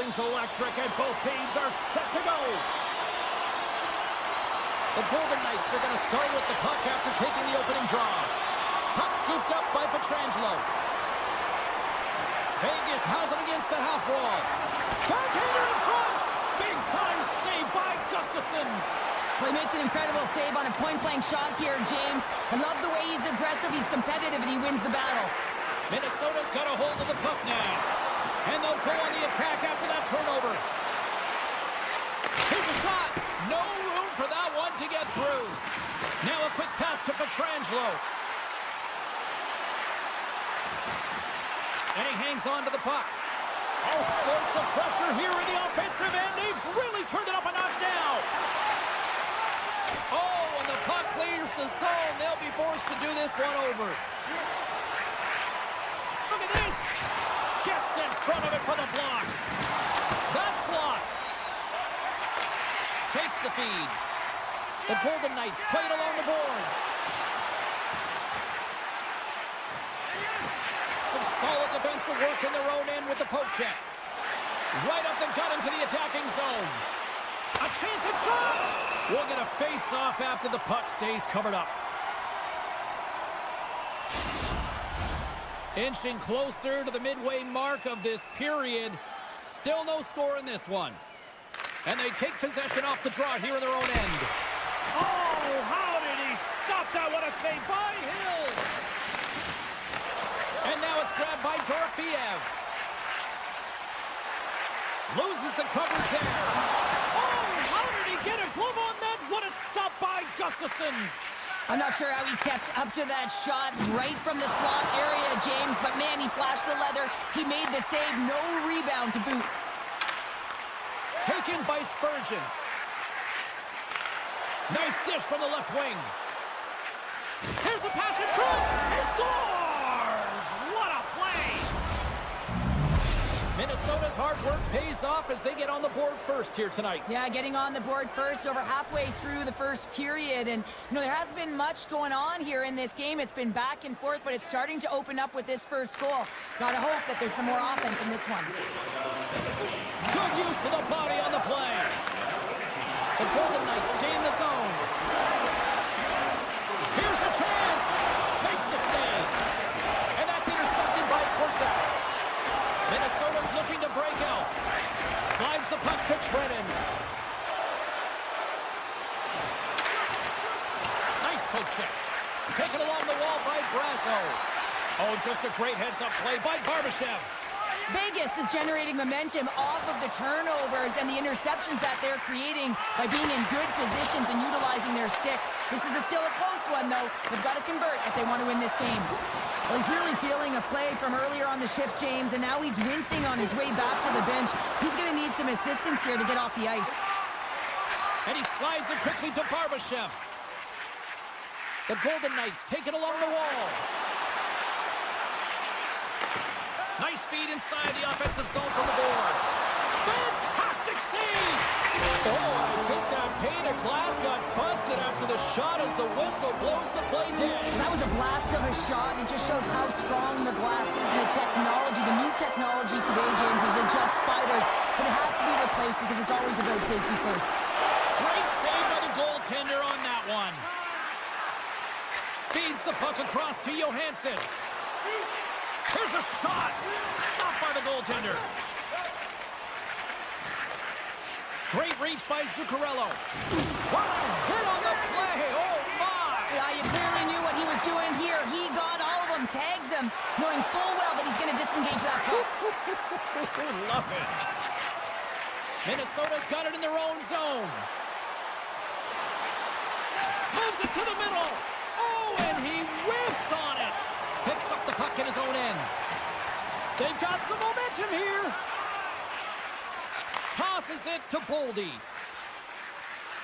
Everything's electric and both teams are set to go. The Golden Knights are going to start with the puck after taking the opening draw. Puck scooped up by Pietrangelo. Vegas has it against the half wall. Backhander in front. Big time save by Gustafsson. Well, he makes an incredible save on a point-blank shot here, James. I love the way he's aggressive, he's competitive, and he wins the battle. Minnesota's got a hold of the puck now. And they'll go on the attack after that turnover. Here's a shot. No room for that one to get through. Now a quick pass to Pietrangelo. And he hangs on to the puck. All sorts of pressure here in the offensive end. They've really turned it up a notch now. Oh, and the puck clears the zone. They'll be forced to do this one over. Look at this. Gets in front of it for the block. That's blocked. Takes the feed. The Golden Knights played along the boards. Some solid defensive work in their own end with the poke check. Right up the gut into the attacking zone. A chance at front. We'll get a face-off after the puck stays covered up. Inching closer to the midway mark of this period. Still no score in this one. And they take possession off the draw here in their own end. Oh, how did he stop that? What a save by Hill. And now it's grabbed by Dorofeev. Loses the coverage there. Oh, how did he get a glove on that? What a stop by Gustafsson. I'm not sure how he kept up to that shot right from the slot area, James, but man, he flashed the leather. He made the save, no rebound to boot. Taken by Spurgeon. Nice dish from the left wing. Here's a pass in front. He scores! What a play! Minnesota's hard work pays off as they get on the board first here tonight. Yeah, getting on the board first over halfway through the first period. And, you know, there hasn't been much going on here in this game. It's been back and forth, but it's starting to open up with this first goal. Gotta hope that there's some more offense in this one. Good use of the body on the play. The Golden Knights gain the zone. Here's a chance. Makes the save. And that's intercepted by Korsak. Minnesota's looking to break out. Slides the puck to Trenton. Nice poke check. Taken along the wall by Brasso. Oh, just a great heads-up play by Barbashev. Vegas is generating momentum off of the turnovers and the interceptions that they're creating by being in good positions and utilizing their sticks. This is still a close one, though. They've got to convert if they want to win this game. Well, he's really feeling a play from earlier on the shift, James, and now he's wincing on his way back to the bench. He's going to need some assistance here to get off the ice. And he slides it quickly to Barbashev. The Golden Knights take it along the wall. Nice feed inside the offensive zone from the boards. Fantastic save! Oh, I think that pane of glass got busted after the shot as the whistle blows the play dead. That was a blast of a shot. It just shows how strong the glass is and the technology. The new technology today, James, is it just spiders, but it has to be replaced because it's always about safety first. Great save by the goaltender on that one. Feeds the puck across to Johansson. Here's a shot. Stopped by the goaltender. Great reach by Zuccarello. What a hit on the play. Oh, my. Yeah, you clearly knew what he was doing here. He got all of them, tags them, knowing full well that he's going to disengage that puck. Love it. Minnesota's got it in their own zone. Moves it to the middle. Oh, and he whiffs on it. Picks up the puck in his own end. They've got some momentum here. Tosses it to Boldy.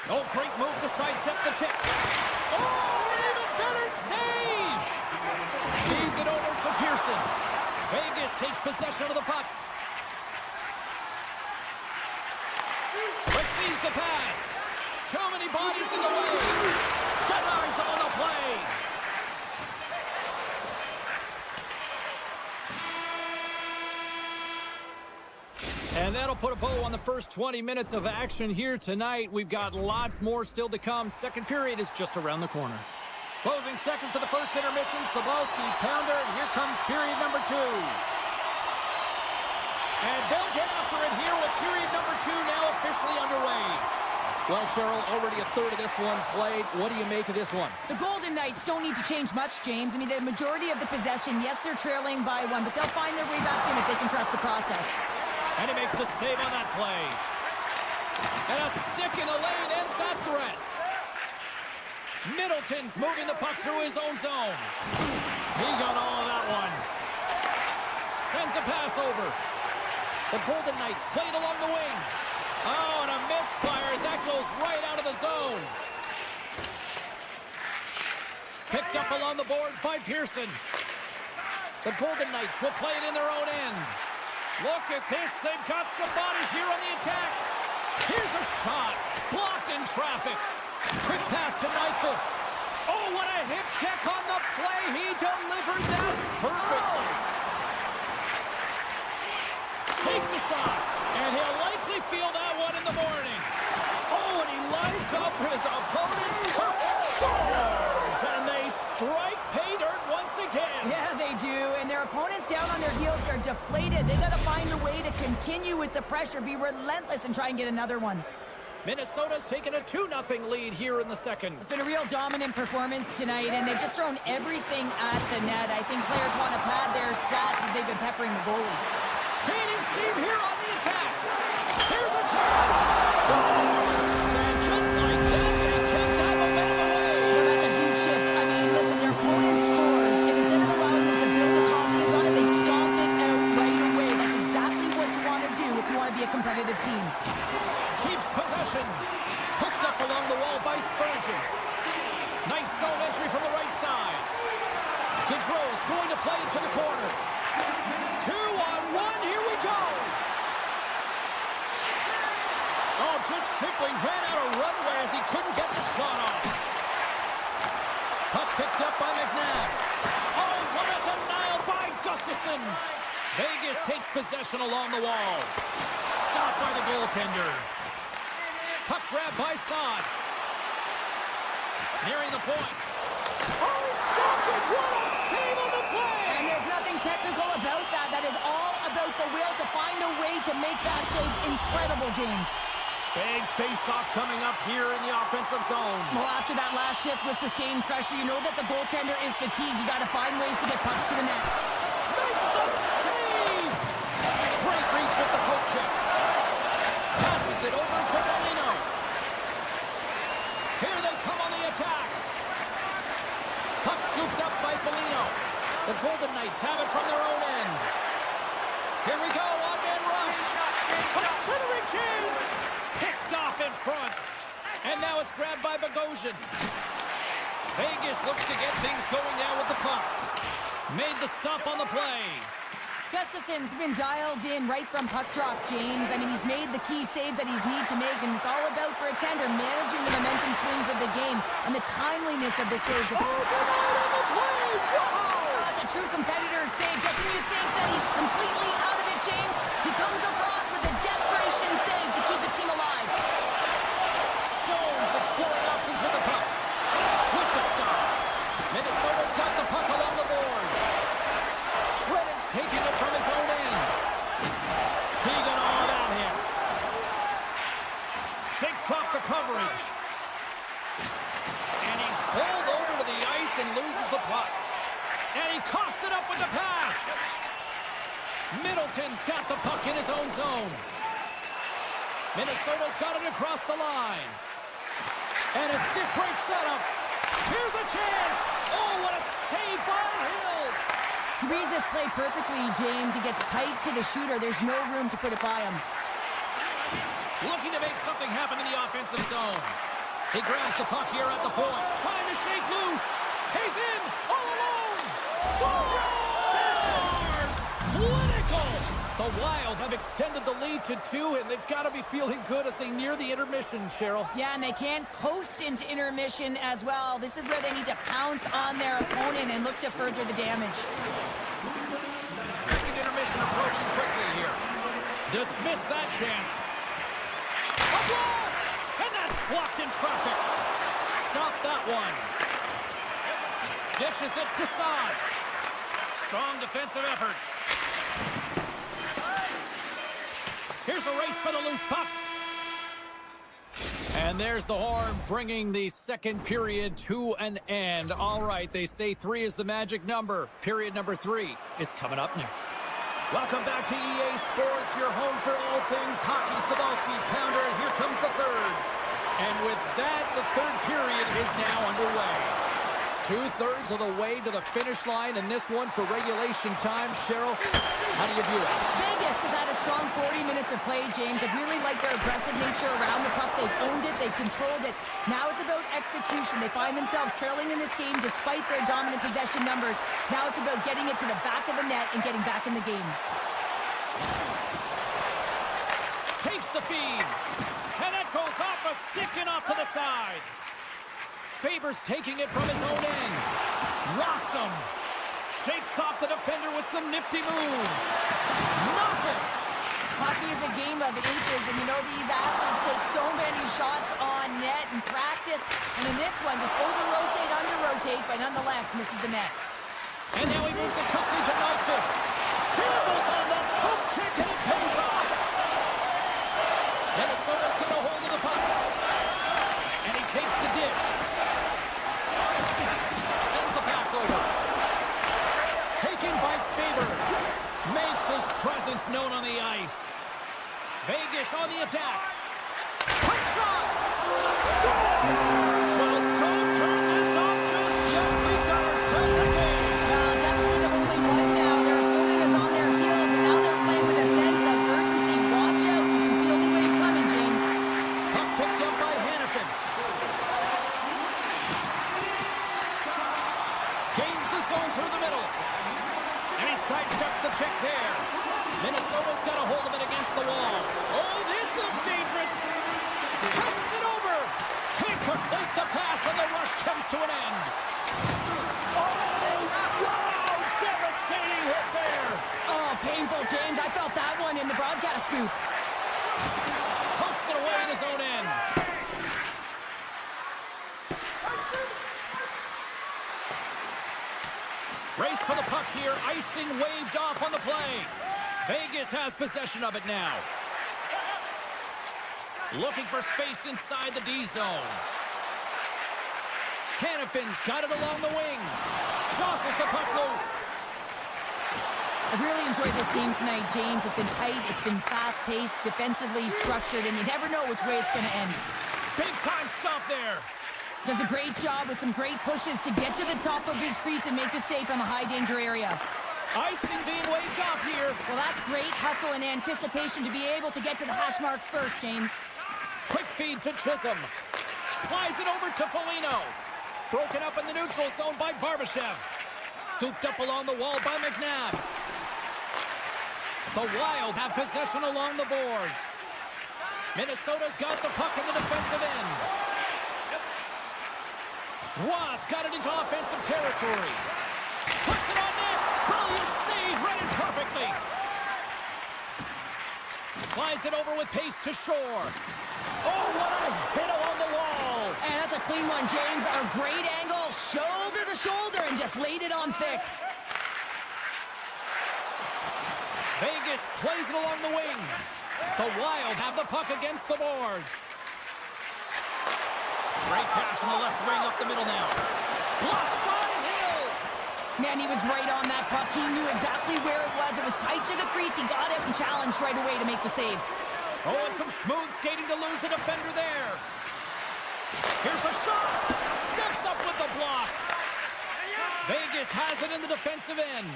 Oh, great move to sidestep the check. Oh, an even better save. Feeds it over to Pearson. Vegas takes possession of the puck. Receives the pass. Too many bodies in the way. Denies him on the play. And that'll put a bow on the first 20 minutes of action here tonight. We've got lots more still to come. Second period is just around the corner. Closing seconds of the first intermission. Sobolski, pounder, and here comes period number 2. And they'll get after it here with period number 2 now officially underway. Well, Cheryl, already a third of this one played. What do you make of this one? The Golden Knights don't need to change much, James. I mean, the majority of the possession, yes, they're trailing by 1, but they'll find their way back in if they can trust the process. And he makes the save on that play. And a stick in the lane ends that threat. Middleton's moving the puck through his own zone. He got all of that one. Sends a pass over. The Golden Knights played along the wing. Oh, and a misfire as that goes right out of the zone. Picked up along the boards by Pearson. The Golden Knights will play it in their own end. Look at this. They've got some bodies here on the attack. Here's a shot. Blocked in traffic. Quick pass to Nyquist. Oh, what a hip check on the play. He delivered that perfectly. Takes a shot. And he'll likely feel that one in the morning. Oh, and he lines up his opponent. Scores! And they strike pay dirt once again. Yeah, they do. And their opponents down on their heels are deflated. They got to find a way to continue with the pressure, be relentless, and try and get another one. Minnesota's taken a 2-0 lead here in the second. It's been a real dominant performance tonight, and they've just thrown everything at the net. I think players want to pad their stats as they've been peppering the goalie. Gaining steam here on the attack. Here's a chance. Scores! And just like that, they take that momentum away. Well, that's a huge shift. I mean, listen, their opponent scores, and instead of allowing them to build the confidence on it, they stomp it out right away. That's exactly what you want to do if you want to be a competitive team. Keeps possession. Hooked up along the wall by Spurgeon. Nice zone entry from the right side. Gaudreau's going to play it to the corner. 2-on-1, here we go. Oh, just simply ran out of runway as he couldn't get the shot off. Puck picked up by McNabb. Oh, what a denial by Gustafson. Vegas takes possession along the wall. Stopped by the goaltender. Puck grab by Saad. Nearing the point. Oh, he stopped it. What a save on the play. And there's nothing technical about that. That is all about the will to find a way to make that save incredible, James. Big face-off coming up here in the offensive zone. Well, after that last shift with sustained pressure, you know that the goaltender is fatigued. You got to find ways to get pucks to the net. Makes the save. Great reach with the poke check. Passes it over to Foligno. Here they come on the attack. Puck scooped up by Foligno. The Golden Knights have it from their own end. Here we go, on-man rush. A centering chance. Picked off in front. And now it's grabbed by Bogosian. Vegas looks to get things going now with the puck. Made the stop on the play. Gustafson's been dialed in right from puck drop, James. I mean, he's made the key saves that he's need to make, and it's all about, for a tender, managing the momentum swings of the game and the timeliness of the saves. Oh, good out on the play! Wow! That's a true competitor's save. Just when you think that he's completely out of it, James, he comes across with a desperation save to keep his team alive. Stones exploring options with the puck. With the stop. Minnesota's got the puck along the boards. Shredden's taking it from his own end. He got all of that hit. Shakes off the coverage. And he's pulled over to the ice and loses the puck. And he coughs it up with the pass. Middleton's got the puck in his own zone. Minnesota's got it across the line. And a stick break setup. Here's a chance. Oh, what a save by Hill. He reads this play perfectly, James. He gets tight to the shooter. There's no room to put it by him. Looking to make something happen in the offensive zone. He grabs the puck here at the point. Trying to shake loose. He's in. All alone. Scores! Clinical. The Wild have extended the lead to 2, and they've got to be feeling good as they near the intermission, Cheryl. Yeah, and they can't coast into intermission as well. This is where they need to pounce on their opponent and look to further the damage. Second intermission approaching quickly here. Dismiss that chance. A blast! And that's blocked in traffic. Stop that one. Dishes it to Saad. Strong defensive effort. Here's a race for the loose puck. And there's the horn, bringing the second period to an end. All right, they say 3 is the magic number. Period number 3 is coming up next. Welcome back to EA Sports, your home for all things hockey. Sabalski, Pounder, and here comes the third. And with that, the third period is now underway. 2/3 of the way to the finish line, and this one for regulation time. Cheryl, how do you view it? Vegas has had a strong 40 minutes of play, James. I really like their aggressive nature around the puck. They've owned it. They've controlled it. Now it's about execution. They find themselves trailing in this game despite their dominant possession numbers. Now it's about getting it to the back of the net and getting back in the game. Takes the feed. And it goes off a stick and off to the side. Favors taking it from his own end. Rocks him. Shakes off the defender with some nifty moves. Nothing. Hockey is a game of inches, and you know these athletes take so many shots on net in practice. And in this one, just over-rotate, under-rotate, but nonetheless misses the net. And now he moves it quickly to Nyquist. Campbell's on the hook check, and it pays off. Minnesota's got a hold of the puck. And he takes the dish. Sends the pass over. Taken by Faber. Makes his presence known on the ice. Vegas on the attack. Quick shot! So don't turn this off just yet. We've got ourselves a game. Well, deficit of only one now. Their opponent is on their heels, and now they're playing with a sense of urgency. Watch out. You can feel the wave coming, James. Puck picked up by Hannafin. Gains the zone through the middle. And he sidesteps the check there. Minnesota's got a hold of it against the wall. Oh, this looks dangerous. Passes it over. Can't complete the pass, and the rush comes to an end. Oh, wow! Devastating hit there. Oh, painful, James. I felt that one in the broadcast booth. Pumps it away in his own end. Race for the puck here. Icing waved off on the play. Vegas has possession of it now. Looking for space inside the D zone. Hannafin's got it along the wing. Jostles the puck loose. I've really enjoyed this game tonight, James. It's been tight, it's been fast-paced, defensively structured, and you never know which way it's going to end. Big time stop there. Does a great job with some great pushes to get to the top of his crease and make the save from a high-danger area. Icing being waved off here. Well, that's great hustle and anticipation to be able to get to the hash marks first, James. Quick feed to Chisholm. Slides it over to Foligno. Broken up in the neutral zone by Barbashev. Scooped up along the wall by McNabb. The Wild have possession along the boards. Minnesota's got the puck in the defensive end. Ross got it into offensive territory. Puts it on net. Brilliant save. Read it perfectly. Slides it over with pace to Shore. Oh, what a hit along the wall. And that's a clean one, James. A great angle, shoulder to shoulder, and just laid it on thick. Vegas plays it along the wing. The Wild have the puck against the boards. Great pass from the left wing up the middle now. Blocked by Hill. Man, he was right on that puck. He knew exactly where it was. It was tight to the crease. He got it and challenged right away to make the save. Oh, and some smooth skating to lose the defender there. Here's a shot. Steps up with the block. Vegas has it in the defensive end.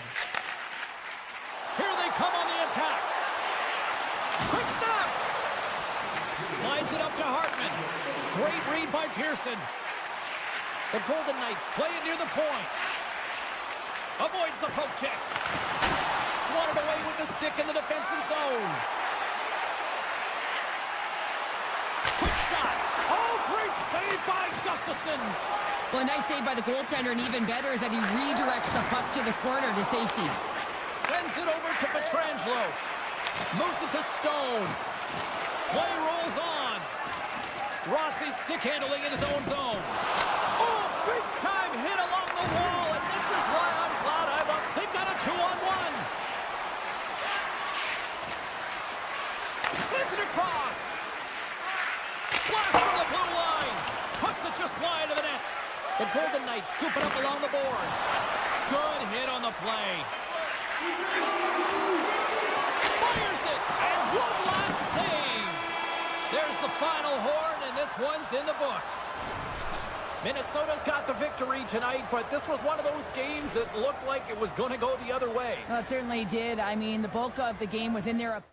Here they come on the attack. Quick snap. Slides it up to Hartman. Great read by Pearson. The Golden Knights play it near the point. Avoids the poke check. Swatted away with the stick in the defensive zone. Quick shot. Oh, great save by Gustafsson. Well, a nice save by the goaltender, and even better is that he redirects the puck to the corner to safety. Sends it over to Pietrangelo. Moves it to Stone. Play rolls on. Rossi stick handling in his own zone. Oh, big time hit along the wall, and this is why I'm glad I'm up. They've got a 2-on-1. Sends it across. Flash from the blue line. Puts it just wide of the net. The Golden Knights scoop it up along the boards. Good hit on the play. Fires it, and one last save. There's the final horn, and this one's in the books. Minnesota's got the victory tonight, but this was one of those games that looked like it was going to go the other way. Well, it certainly did. I mean, the bulk of the game was in there.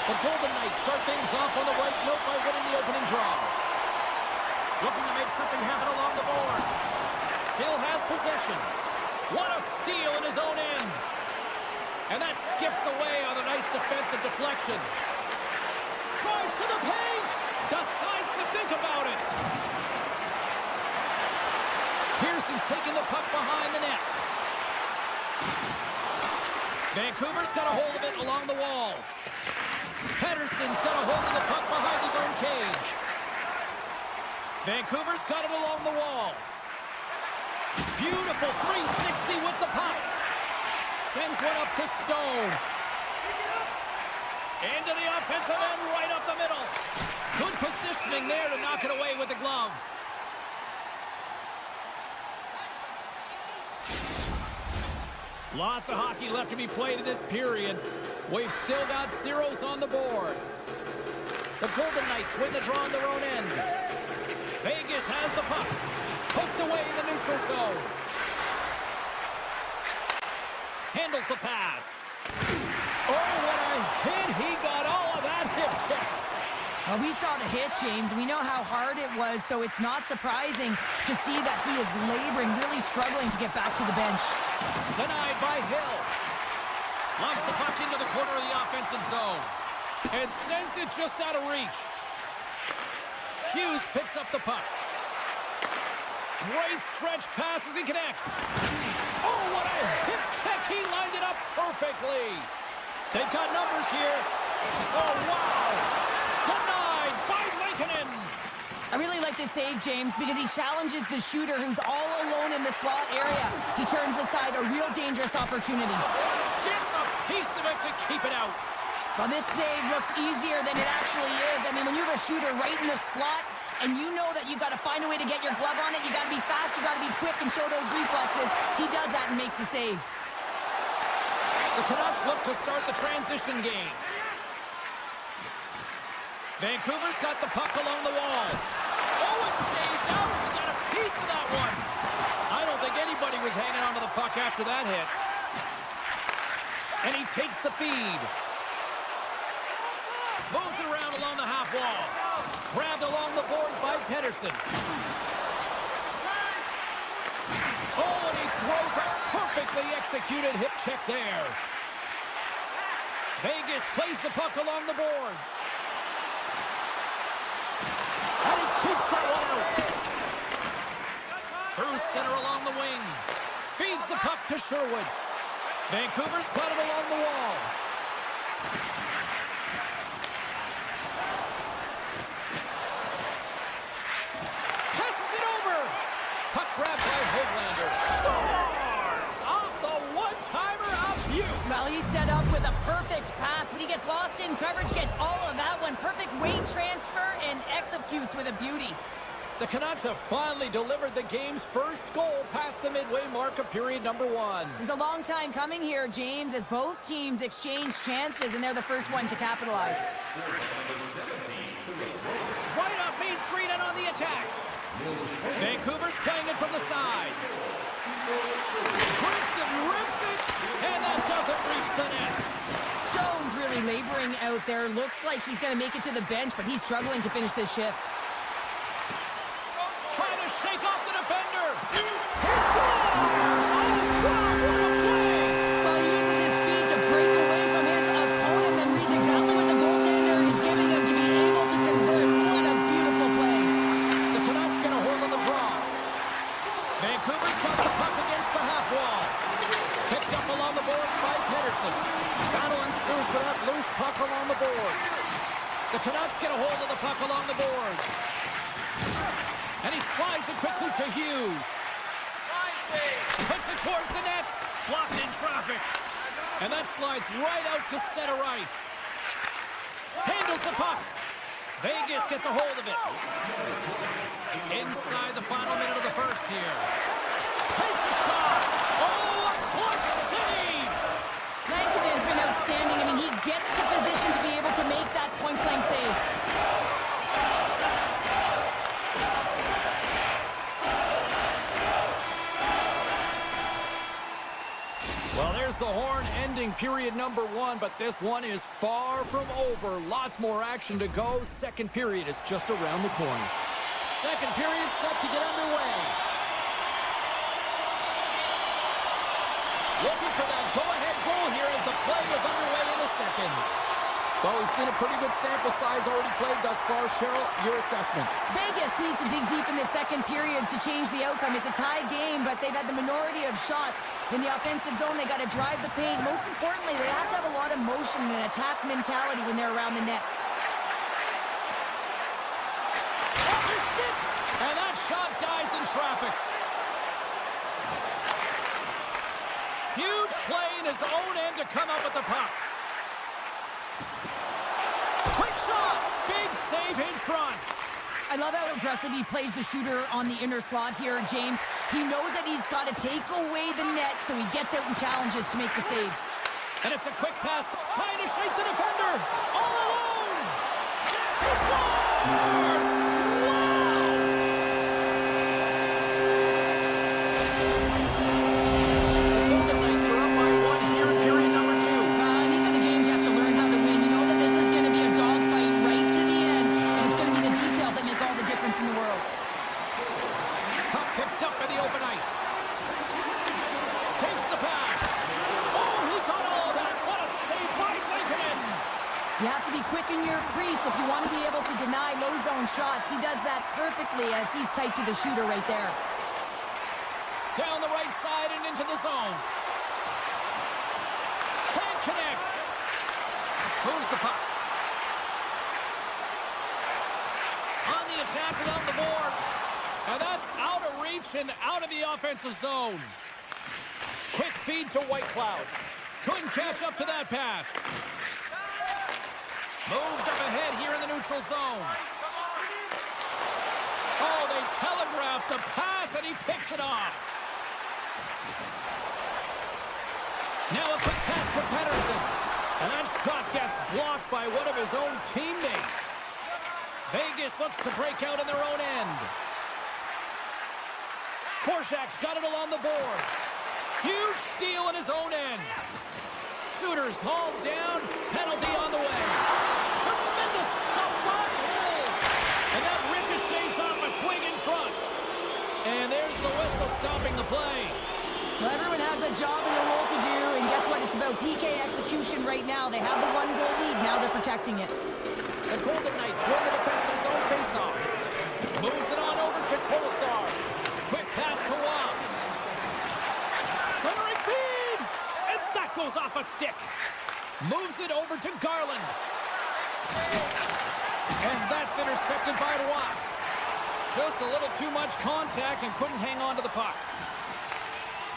The Golden Knights start things off on the right note by winning the opening draw. Looking to make something happen along the boards. Still has possession. What a steal in his own end. And that skips away on a nice defensive deflection. Drives to the paint. Decides to think about it. Pearson's taking the puck behind the net. Vancouver's got a hold of it along the wall. Pedersen's got a hold of the puck behind his own cage. Vancouver's got it along the wall. Beautiful 360 with the puck. Sends one up to Stone. Into the offensive end, right up the middle. Good positioning there to knock it away with the glove. Lots of hockey left to be played in this period. We've still got zeros on the board. The Golden Knights win the draw on their own end. Vegas has the puck. Poked away neutral zone. Handles the pass. Oh, what a hit. He got all of that hip check. Well, we saw the hit, James. We know how hard it was, so it's not surprising to see that he is laboring, really struggling to get back to the bench. Denied by Hill. Launches the puck into the corner of the offensive zone. And sends it just out of reach. Hughes picks up the puck. Great stretch pass as he connects. Oh, what a hip check. He lined it up perfectly. They've got numbers here. Oh, wow. Denied by Lankinen. I really like this save, James, because he challenges the shooter who's all alone in the slot area. He turns aside a real dangerous opportunity. Gets a piece of it to keep it out. Well, this save looks easier than it actually is. I mean, when you have a shooter right in the slot, and you know that you've got to find a way to get your glove on it, you got to be fast, you got to be quick and show those reflexes. He does that and makes the save. The Canucks look to start the transition game. Vancouver's got the puck along the wall. Oh, it stays out. He got a piece of that one. I don't think anybody was hanging onto the puck after that hit. And he takes the feed. Moves it around along the half wall. Grabbed along the boards by Pedersen. Oh, and he throws a perfectly executed hip check there. Vegas plays the puck along the boards. And he keeps that one out. Through center along the wing. Feeds the puck to Sherwood. Vancouver's got it along the wall. Passes it over. Puck grabbed by Hoglander. Scores! Off the one-timer of Hughes. Well, he's set up with a perfect pass, but he gets lost in coverage, gets all of that one. Perfect weight transfer and executes with a beauty. The Canucks have finally delivered the game's first goal past the midway mark of period number 1. It was a long time coming here, James, as both teams exchange chances, and they're the first one to capitalize. Right up Main Street and on the attack. Vancouver's playing it from the side. Grips it, rips it, and that doesn't reach the net. Stone's really laboring out there. Looks like he's going to make it to the bench, but he's struggling to finish this shift. Trying to shake off the defender. He scores! Oh, God, what a play! Well, he uses his speed to break away from his opponent, then reads exactly what the goaltender is giving him to be able to convert. What a beautiful play. The Canucks get a hold of the draw. Vancouver's got the puck against the half wall. Picked up along the boards by Pedersen. Battle ensues for that loose puck along the boards. The Canucks get a hold of the puck along the boards. And he slides it quickly to Hughes. Puts it towards the net. Blocked in traffic. And that slides right out to center ice. Handles the puck. Vegas gets a hold of it. Inside the final minute of the first here. Takes a shot. Oh, a clutch save. Lankinen has been outstanding. I mean, he gets to position to be able to make that point-blank save. Well, there's the horn ending period number 1, but this one is far from over. Lots more action to go. Second period is just around the corner. Second period set to get underway. Looking for that go-ahead goal here as the play is underway in the second. Well, we've seen a pretty good sample size already played thus far. Cheryl, your assessment. Vegas needs to dig deep in the second period to change the outcome. It's a tie game, but they've had the minority of shots. In the offensive zone, they got to drive the paint. Most importantly, they have to have a lot of motion and attack mentality when they're around the net. Off his stick! And that shot dives in traffic. Huge play in his own end to come up with the puck. Quick shot! Big save in front. I love how aggressive he plays the shooter on the inner slot here, James. He knows that he's got to take away the net, so he gets out and challenges to make the save. And it's a quick pass, trying to shake the defender. All alone! He scores! Wow! quicken your crease if you want to be able to deny low zone shots. He does that perfectly as he's tight to the shooter right there. Down the right side and into the zone. Can't connect. Moves the puck. On the attack without the boards. And that's out of reach and out of the offensive zone. Quick feed to Whitecloud. Couldn't catch up to that pass. Moved up ahead here in the neutral zone. Oh, they telegraphed the pass and he picks it off. Now a quick pass to Pettersson. And that shot gets blocked by one of his own teammates. Vegas looks to break out in their own end. Korshak's got it along the boards. Huge steal in his own end. Suter's hauled down. Penalty on the way. Tremendous stop by Hill. And that ricochets off a twig in front. And there's the whistle stopping the play. Well, everyone has a job and a role to do, and guess what? It's about PK execution right now. They have the one-goal lead. Now they're protecting it. The Golden Knights win the defensive zone faceoff. Moves it on over to Kolesar. Quick pass to Waugh. Centering feed! And that goes off a stick. Moves it over to Garland. And that's intercepted by Waugh. Just a little too much contact and couldn't hang on to the puck.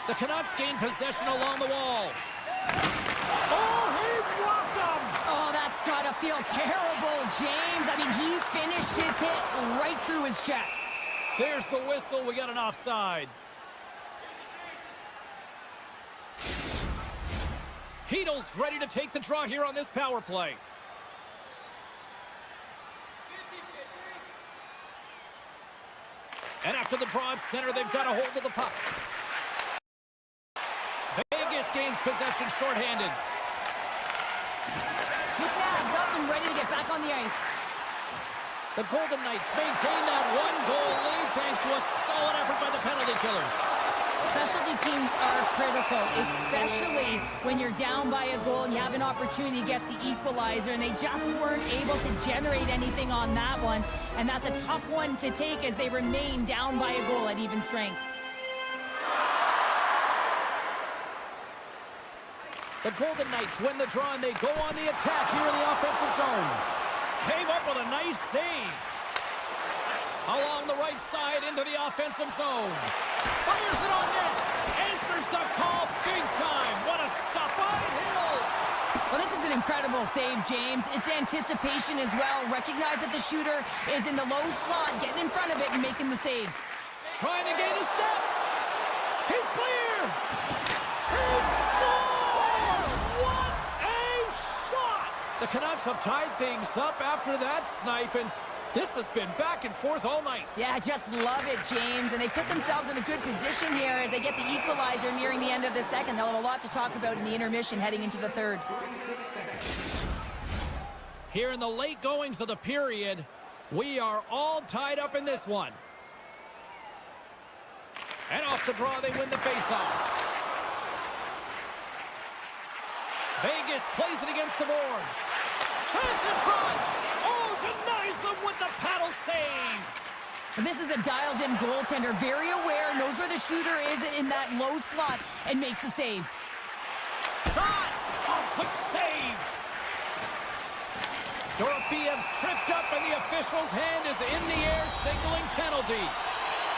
The Canucks gain possession along the wall. Oh, he blocked him! Oh, that's got to feel terrible, James. I mean, he finished his hit right through his check. There's the whistle. We got an offside. Heedle's ready to take the draw here on this power play. And after the draw at center, they've got a hold of the puck. Vegas gains possession shorthanded. McNabb's up and ready to get back on the ice. The Golden Knights maintain that one-goal lead thanks to a solid effort by the penalty killers. Specialty teams are critical, especially when you're down by a goal and you have an opportunity to get the equalizer, and they just weren't able to generate anything on that one. And that's a tough one to take as they remain down by a goal at even strength. The Golden Knights win the draw, and they go on the attack here in the offensive zone. Came up with a nice save. Along the right side into the offensive zone. Fires it on net. Answers the call big time. What a stop by Hill. Well, this is an incredible save, James. It's anticipation as well. Recognize that the shooter is in the low slot, getting in front of it and making the save. Trying to gain a step. He's clear. He scores! What a shot! The Canucks have tied things up after that snipe, and this has been back and forth all night. Yeah, just love it, James. And they put themselves in a good position here as they get the equalizer nearing the end of the second. They'll have a lot to talk about in the intermission heading into the third. Here in the late goings of the period, we are all tied up in this one. And off the draw, they win the faceoff. Vegas plays it against the boards. Chance in front. Oh, denies them with the paddle save. This is a dialed-in goaltender, very aware, knows where the shooter is in that low slot, and makes the save. Shot! Oh, quick save. Dorofeyev's tripped up, and the official's hand is in the air, signaling penalty.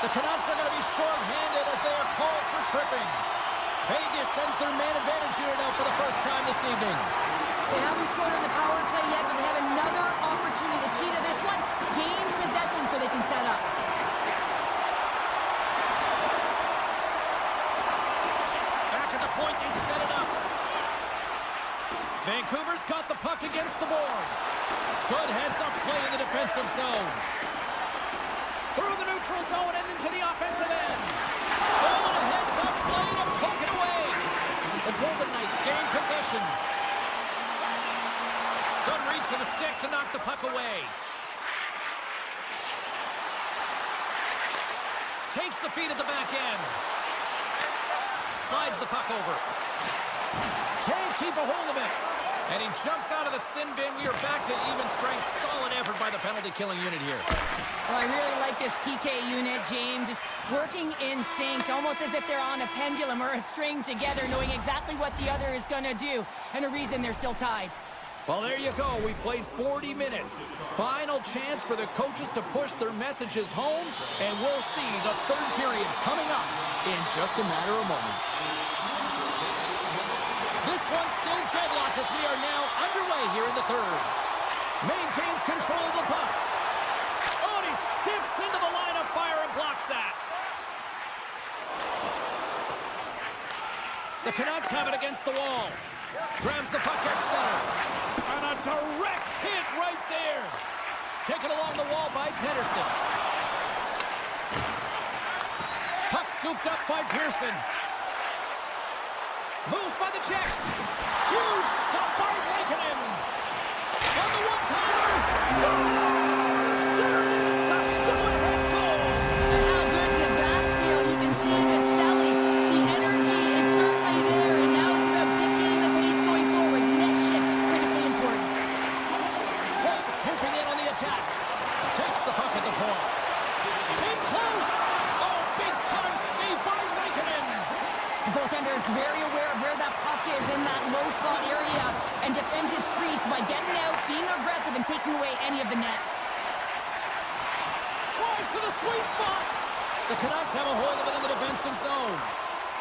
The Canucks are going to be short-handed as they are called for tripping. Vegas sends their man advantage unit out for the first time this evening. They haven't scored on the power play yet, but they have another opportunity. The key to this one, gain possession so they can set up. Back at the point, they set it up. Vancouver's got the puck against the boards. Good heads-up play in the defensive zone. Through the neutral zone and into the offensive end. Oh, and a heads-up play to poke it away. The Golden Knights gain possession. Good reach to the stick to knock the puck away. Takes the feed at the back end. Slides the puck over. Can't keep a hold of it. And he jumps out of the sin bin. We are back to even strength. Solid effort by the penalty-killing unit here. Well, I really like this PK unit, James. Just working in sync, almost as if they're on a pendulum or a string together, knowing exactly what the other is going to do, and a reason they're still tied. Well, there you go. We've played 40 minutes. Final chance for the coaches to push their messages home, and we'll see the third period coming up in just a matter of moments. This one's still deadlocked as we are now underway here in the third. Maintains control of the puck. Oh, and he steps into the line of fire and blocks that. The Canucks have it against the wall. Grabs the puck at center. And a direct hit right there. Taken along the wall by Pedersen. Puck scooped up by Pearson. Moves by the check. Huge stop by Lankinen. On the one-timer. Scores! There is the go-ahead goal. And how good does that feel? You can see the selling. The energy is certainly there, and now it's about dictating the pace going forward. Next shift, critically important. Holtz swooping in on the attack. Takes the puck at the point. In close. Oh, big-time save by Lankinen. The goaltender is very aware of where that puck is in that low slot area and defends his crease by getting out, being aggressive, and taking away any of the net. Drives to the sweet spot. The Canucks have a hold of it in the defensive zone.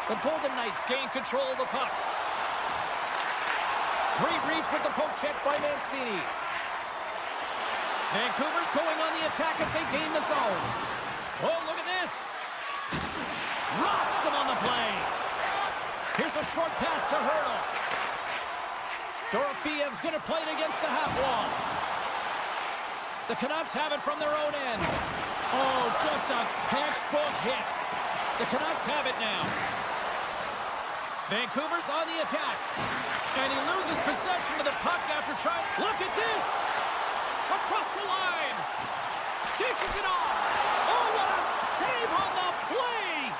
The Golden Knights gain control of the puck. Free reach with the poke check by Mancini. Vancouver's going on the attack as they gain the zone. Oh, look at this. Rocks him on the play. Here's a short pass to Hurdle. Dorofiev's going to play it against the half wall. The Canucks have it from their own end. Oh, just a textbook hit. The Canucks have it now. Vancouver's on the attack. And he loses possession of the puck after trying. Look at this. Across the line. Dishes it off. Oh, what a save on the play.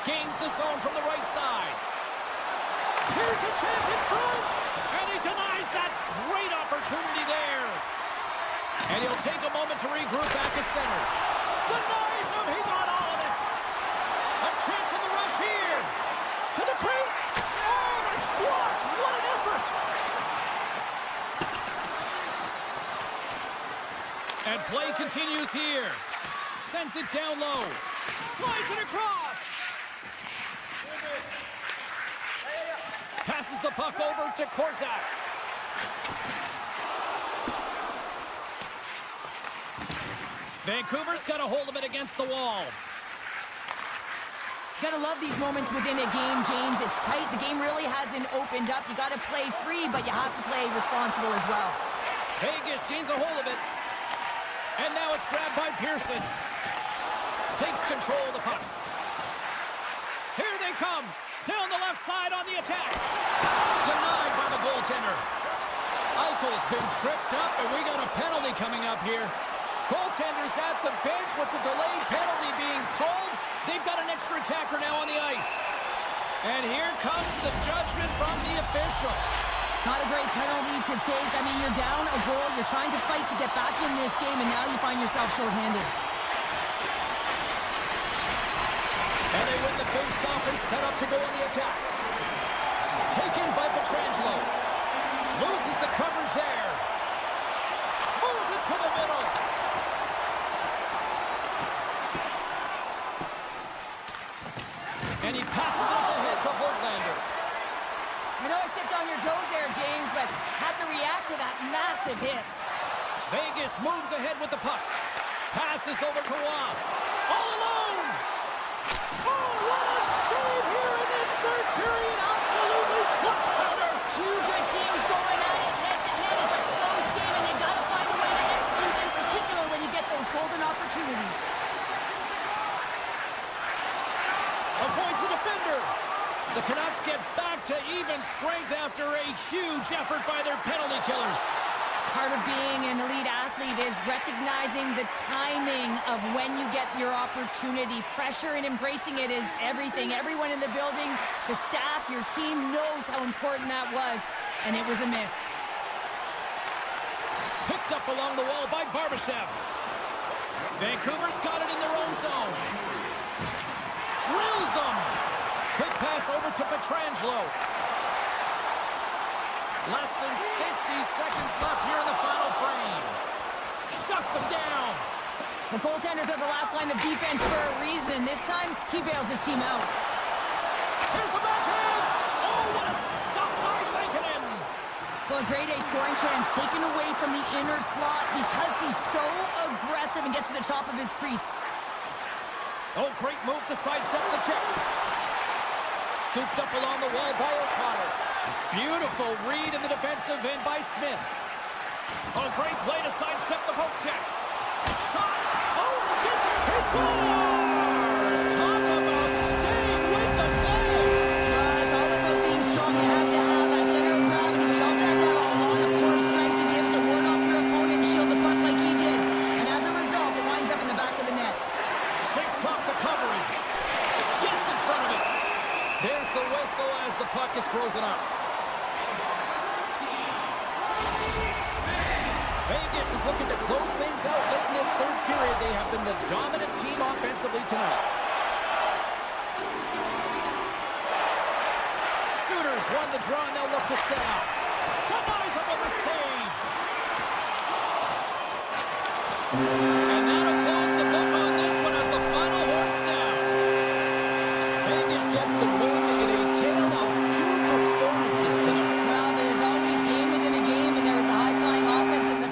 Gains the zone from the right side. Here's a chance in front. And he denies that great opportunity there. And he'll take a moment to regroup back at center. Denies him. He got all of it. A chance in the rush here. To the crease. Oh, that's blocked. What an effort. And play continues here. Sends it down low. Slides it across. Passes the puck over to Korzak. Vancouver's got a hold of it against the wall. Gotta love these moments within a game, James. It's tight. The game really hasn't opened up. You gotta play free, but you have to play responsible as well. Vegas gains a hold of it. And now it's grabbed by Pearson. Takes control of the puck. Here they come. Down the left side on the attack. Denied by the goaltender. Eichel's been tripped up, and we got a penalty coming up here. Goaltender's at the bench with the delayed penalty being called. They've got an extra attacker now on the ice. And here comes the judgment from the official. Not a great penalty to take. I mean, you're down a goal. You're trying to fight to get back in this game, and now you find yourself shorthanded. And they win the face-off and set up to go on the attack. Taken by Pietrangelo. Loses the coverage there. Moves it to the middle. And he passes up ahead to Holtlander. I know I stepped on your toes there, James, but had to react to that massive hit. Vegas moves ahead with the puck. Passes over to Roy. All alone. Oh, what a save here in this third period. Absolutely clutch counter. Two good teams going at it head-to-head. It's a close game, and you got to find a way to execute, in particular when you get those golden opportunities. Avoids the defender. The Canucks get back to even strength after a huge effort by their penalty killers. Part of being an elite athlete is recognizing the timing of when you get your opportunity. Pressure and embracing it is everything. Everyone in the building, the staff, your team knows how important that was, and it was a miss. Picked up along the wall by Barbashev. Vancouver's got it in their own zone. Drills them. Quick pass over to Pietrangelo. Less than 60 seconds left here in the final frame. Shuts them down. The goaltenders are the last line of defense for a reason. This time, he bails his team out. Here's a backhand. Oh, what a stop by Lankinen. Well, a grade A scoring chance taken away from the inner slot because he's so aggressive and gets to the top of his crease. Oh, great move to sidestep the check. Scooped up along the wall by O'Connor. Beautiful read in the defensive end by Smith. A great play to sidestep the poke check. Shot. Oh, and he gets it. He scores! Talk about staying with the play. It's all about being strong. You have to have that center of gravity, but you also have to have a lot of core strength to be able to ward off your opponent and shield the puck like he did. And as a result, it winds up in the back of the net. Shakes off the coverage. Gets in front of it. There's the whistle as the puck is frozen up. Vegas is looking to close things out late in this third period. They have been the dominant team offensively tonight. Shooters won the draw and they'll look to set up. Denies him with the save. And that'll close the book on this one as the final horn sounds. Vegas gets the win in a tale of two performances tonight. Well, there's always game within a game, and there was the high-flying offense in the...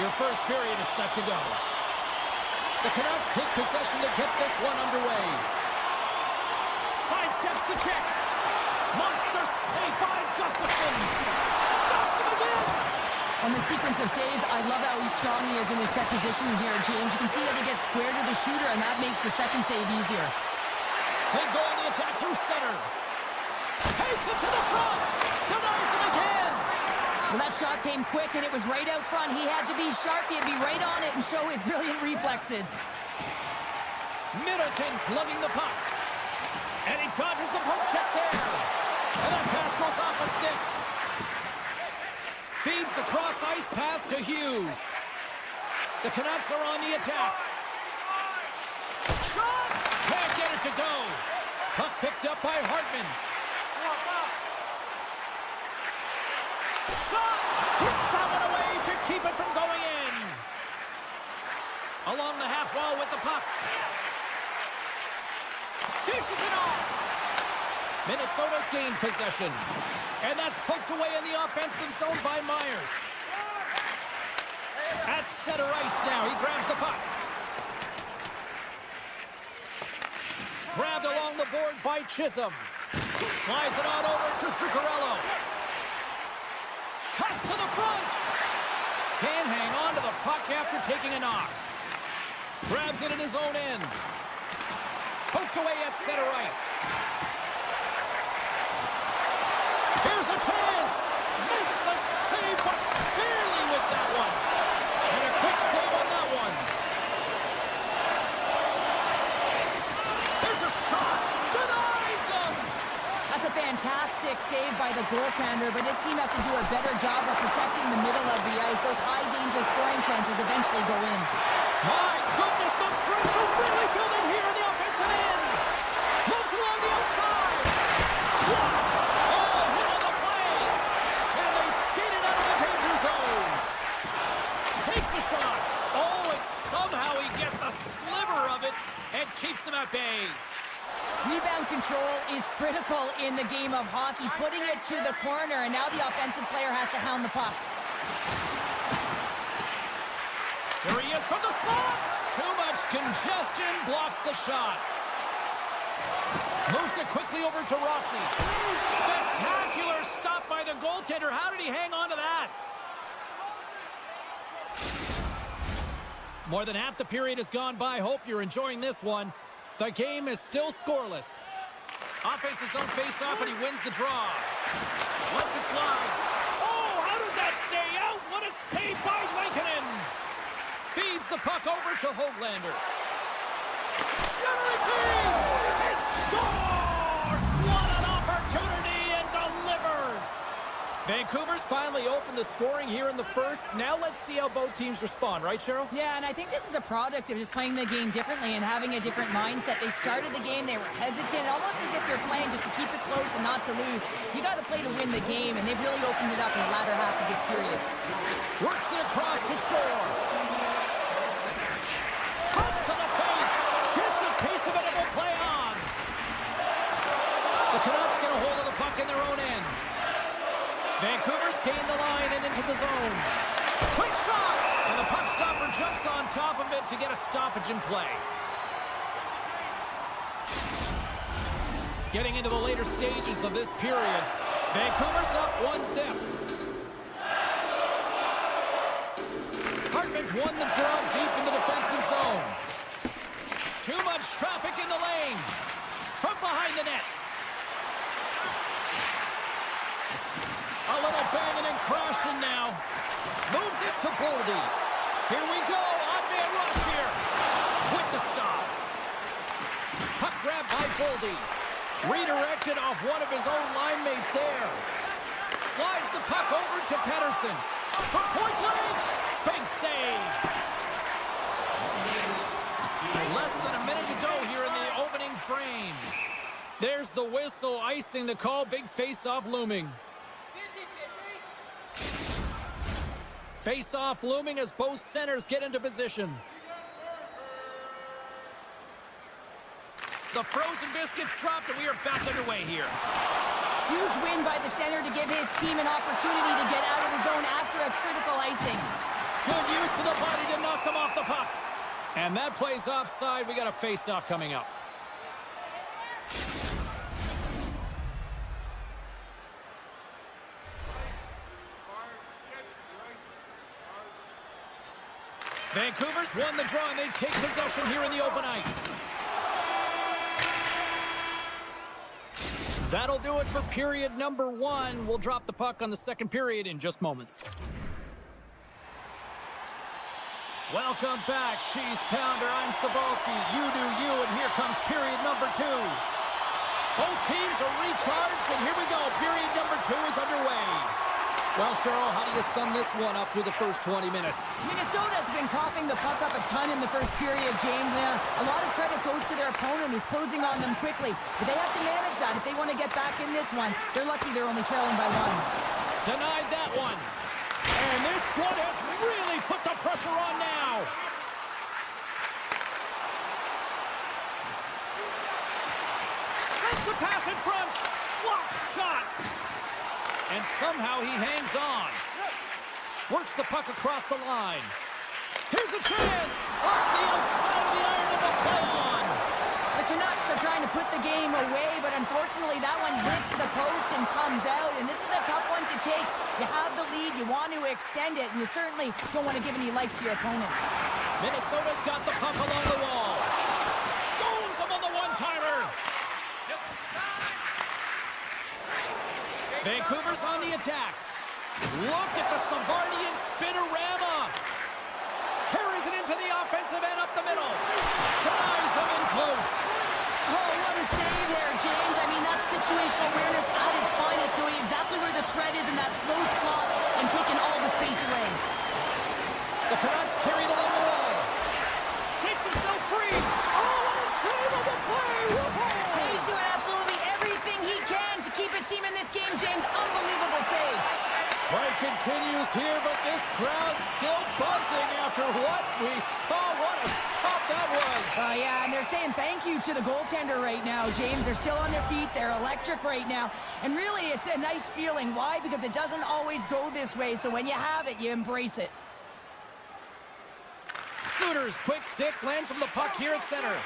Your first period is set to go. The Canucks take possession to get this one underway. Sidesteps the check. Monster save by Gustafsson. Stuffs him again. On the sequence of saves, I love how strong he is in his set positioning here, James. You can see that he gets square to the shooter, and that makes the second save easier. They go on the attack through center. Takes it to the front. Denies him again. Well, that shot came quick, and it was right out front. He had to be sharp. He had to be right on it and show his brilliant reflexes. Middleton's lugging the puck. And he dodges the poke check there. And that pass goes off a stick. Feeds the cross-ice pass to Hughes. The Canucks are on the attack. Shot! Can't get it to go. Puck picked up by Hartman. Shot! Kicks someone away to keep it from going in. Along the half wall with the puck. Dishes it off. Minnesota's gained possession. And that's poked away in the offensive zone by Myers. At center ice now. He grabs the puck. Grabbed along the boards by Chisholm. Slides it on over to Zuccarello. Cuts to the front. Can't hang on to the puck after taking a knock. Grabs it in his own end. Poked away at center ice. Here's a chance. Makes a save, but barely with that one. And a quick save on that one. There's a shot. Denies him. That's a fantastic save by the goaltender, but his team has to do a better job of protecting the middle of the ice. Those high-danger scoring chances eventually go in. My goodness, the pressure really building here in the offensive end. Moves along the outside. Blocked. Oh, hit on the play. And they skated out of the danger zone. Takes a shot. Oh, and somehow he gets a sliver of it and keeps them at bay. Rebound control is critical in the game of hockey, putting it to the corner, and now the offensive player has to hound the puck. There he is from the slot. Too much congestion, blocks the shot. Moves it quickly over to Rossi. Spectacular stop by the goaltender. How did he hang on to that? More than half the period has gone by. Hope you're enjoying this one. The game is still scoreless. Offense's own face-off, and he wins the draw. Lets it fly. Oh, how did that stay out? What a save by Lankinen. Feeds the puck over to Höglander. Centering feed! It scores! What an opportunity, and delivers! Vancouver's finally opened the scoring here in the first. Now let's see how both teams respond, right, Cheryl? Yeah, and I think this is a product of just playing the game differently and having a different mindset. They started the game, they were hesitant, almost as if they're playing just to keep it close and not to lose. You got to play to win the game, and they've really opened it up in the latter half of this period. Works it across to Shore. Cuts to the paint. Gets a piece of it and will play on. The Canucks get a hold of the puck in their own end. Vancouver's gained the line and into the zone. Quick shot! And the puck stopper jumps on top of it to get a stoppage in play. Getting into the later stages of this period. Vancouver's up 1-0. Hartman's won the draw deep in the defensive zone. Too much traffic in the lane. From behind the net. A little banging and crashing now. Moves it to Boldy. Here we go. Odd-man rush here. With the stop. Puck grabbed by Boldy. Redirected off one of his own line mates there. Slides the puck over to Pettersson. From point blank. Big save. Less than a minute to go here in the opening frame. There's the whistle icing the call. Big face-off looming. Face-off looming as both centers get into position. The frozen biscuits dropped, and we are back underway here. Huge win by the center to give his team an opportunity to get out of the zone after a critical icing. Good use of the body to knock them off the puck. And that plays offside. We got a face-off coming up. Vancouver's won the draw, and they take possession here in the open ice. That'll do it for period number 1. We'll drop the puck on the second period in just moments. Welcome back. She's Pounder. I'm Sabalski. You do you, and here comes period number 2. Both teams are recharged, and here we go. Period number 2 is underway. Well, Cheryl, how do you sum this one up through the first 20 minutes? Minnesota's been coughing the puck up a ton in the first period, James. A lot of credit goes to their opponent who's closing on them quickly. But they have to manage that if they want to get back in this one. They're lucky they're only trailing by 1. Denied that one. And this squad has really put the pressure on now. Sends the pass in front. Block shot. And somehow he hangs on. Works the puck across the line. Here's a chance. Off the outside of the iron and a play on. The Canucks are trying to put the game away, but unfortunately that one hits the post and comes out. And this is a tough one to take. You have the lead, you want to extend it, and you certainly don't want to give any life to your opponent. Minnesota's got the puck along the wall. Stones him on the one-timer. Vancouver's on the attack. Look at the Savardian spinorama. Carries it into the offensive end up the middle. Denies him in close. Oh, what a save there, James. I mean, that's situational awareness at its finest, knowing exactly where the threat is in that slow slot and taking all the space away. The Canucks carried along the wall. Shakes himself free. Oh, what a save of the play. And he's doing absolutely everything he can to keep his team in this game, James. Unbelievable save. Play continues here, but this crowd's still buzzing after what we saw. What a stop that was. Yeah, and they're saying thank you to the goaltender right now, James. They're still on their feet. They're electric right now. And really, it's a nice feeling. Why? Because it doesn't always go this way. So when you have it, you embrace it. Suter's quick stick lands him the puck here at center.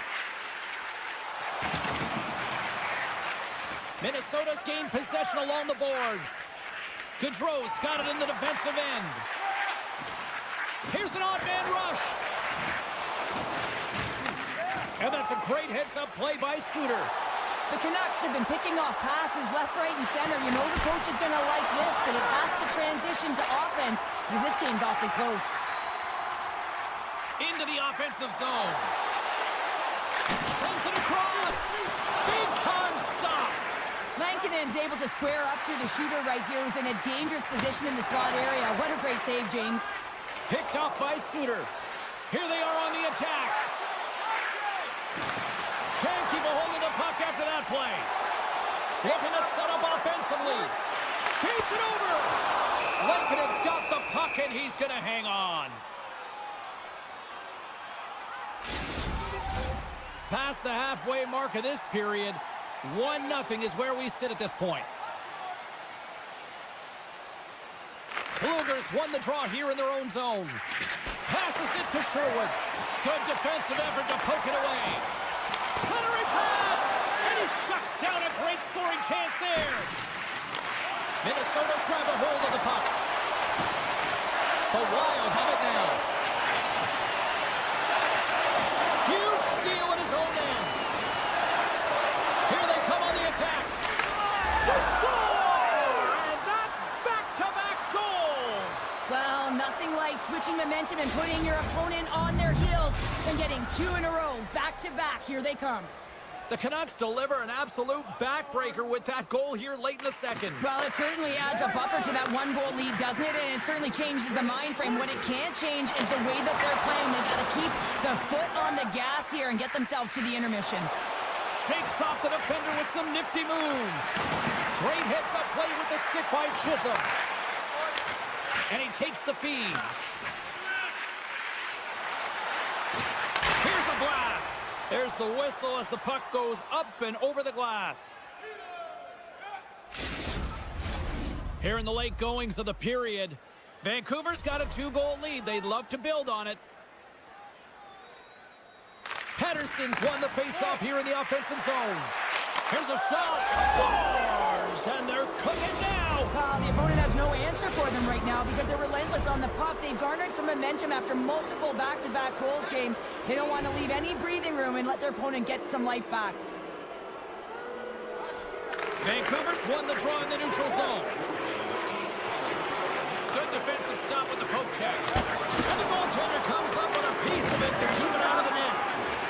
Minnesota's gained possession along the boards. Gaudreau's got it in the defensive end. Here's an odd man rush. And that's a great heads-up play by Suter. The Canucks have been picking off passes left, right, and center. You know the coach is going to like this, but it has to transition to offense because this game's awfully close. Into the offensive zone. Sends it across. Big time stop. Lankinen's able to square up to the shooter right here, who's in a dangerous position in the slot area. What a great save, James. Picked off by Suter. Here they are on the attack. Can't keep a hold of the puck after that play. Looking to set up offensively. Feeds it over. Lankinen's got the puck, and he's going to hang on. Past the halfway mark of this period, 1-0 is where we sit at this point. Bluegers won the draw here in their own zone. Passes it to Sherwood. Good defensive effort to poke it away. Centering pass, and he shuts down a great scoring chance there. Minnesota's grabbed a hold of the puck. The Wild have it now. Huge steal at his own end. Here they come on the attack. They score! And that's back-to-back goals. Well, nothing like switching momentum and putting your opponent on their heels and getting 2 in a row, back-to-back. Here they come. The Canucks deliver an absolute backbreaker with that goal here late in the second. Well, it certainly adds a buffer to that 1-goal lead, doesn't it? And it certainly changes the mind frame. What it can't change is the way that they're playing. They've got to keep the foot on the gas here and get themselves to the intermission. Shakes off the defender with some nifty moves. Great heads-up play with the stick by Chisholm. And he takes the feed. Here's a blast. There's the whistle as the puck goes up and over the glass. Here in the late goings of the period, Vancouver's got a 2-goal lead. They'd love to build on it. Pettersson's won the faceoff here in the offensive zone. Here's a shot. Scores! And they're cooking now. The opponent has no answer for them right now because they're relentless on the puck. They've garnered some momentum after multiple back-to-back goals, James. They don't want to leave any breathing room and let their opponent get some life back. Vancouver's won the draw in the neutral zone. Good defensive stop with the poke check. And the goaltender comes up with a piece of it to keep it out of the net.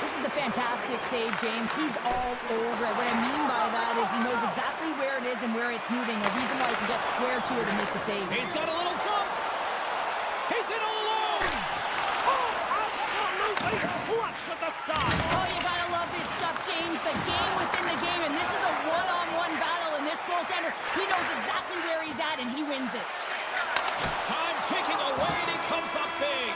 This is a fantastic save, James. He's all over it. What I mean by that is he knows exactly where it is and where it's moving. A reason why he can get square to it and make the save. He's got a little jump. He's in all alone. Oh, absolutely clutch at the stop. Oh, you gotta love this stuff, James. The game within the game, and this is a one-on-one battle, and this goaltender, he knows exactly where he's at, and he wins it. Time ticking away, and he comes up big.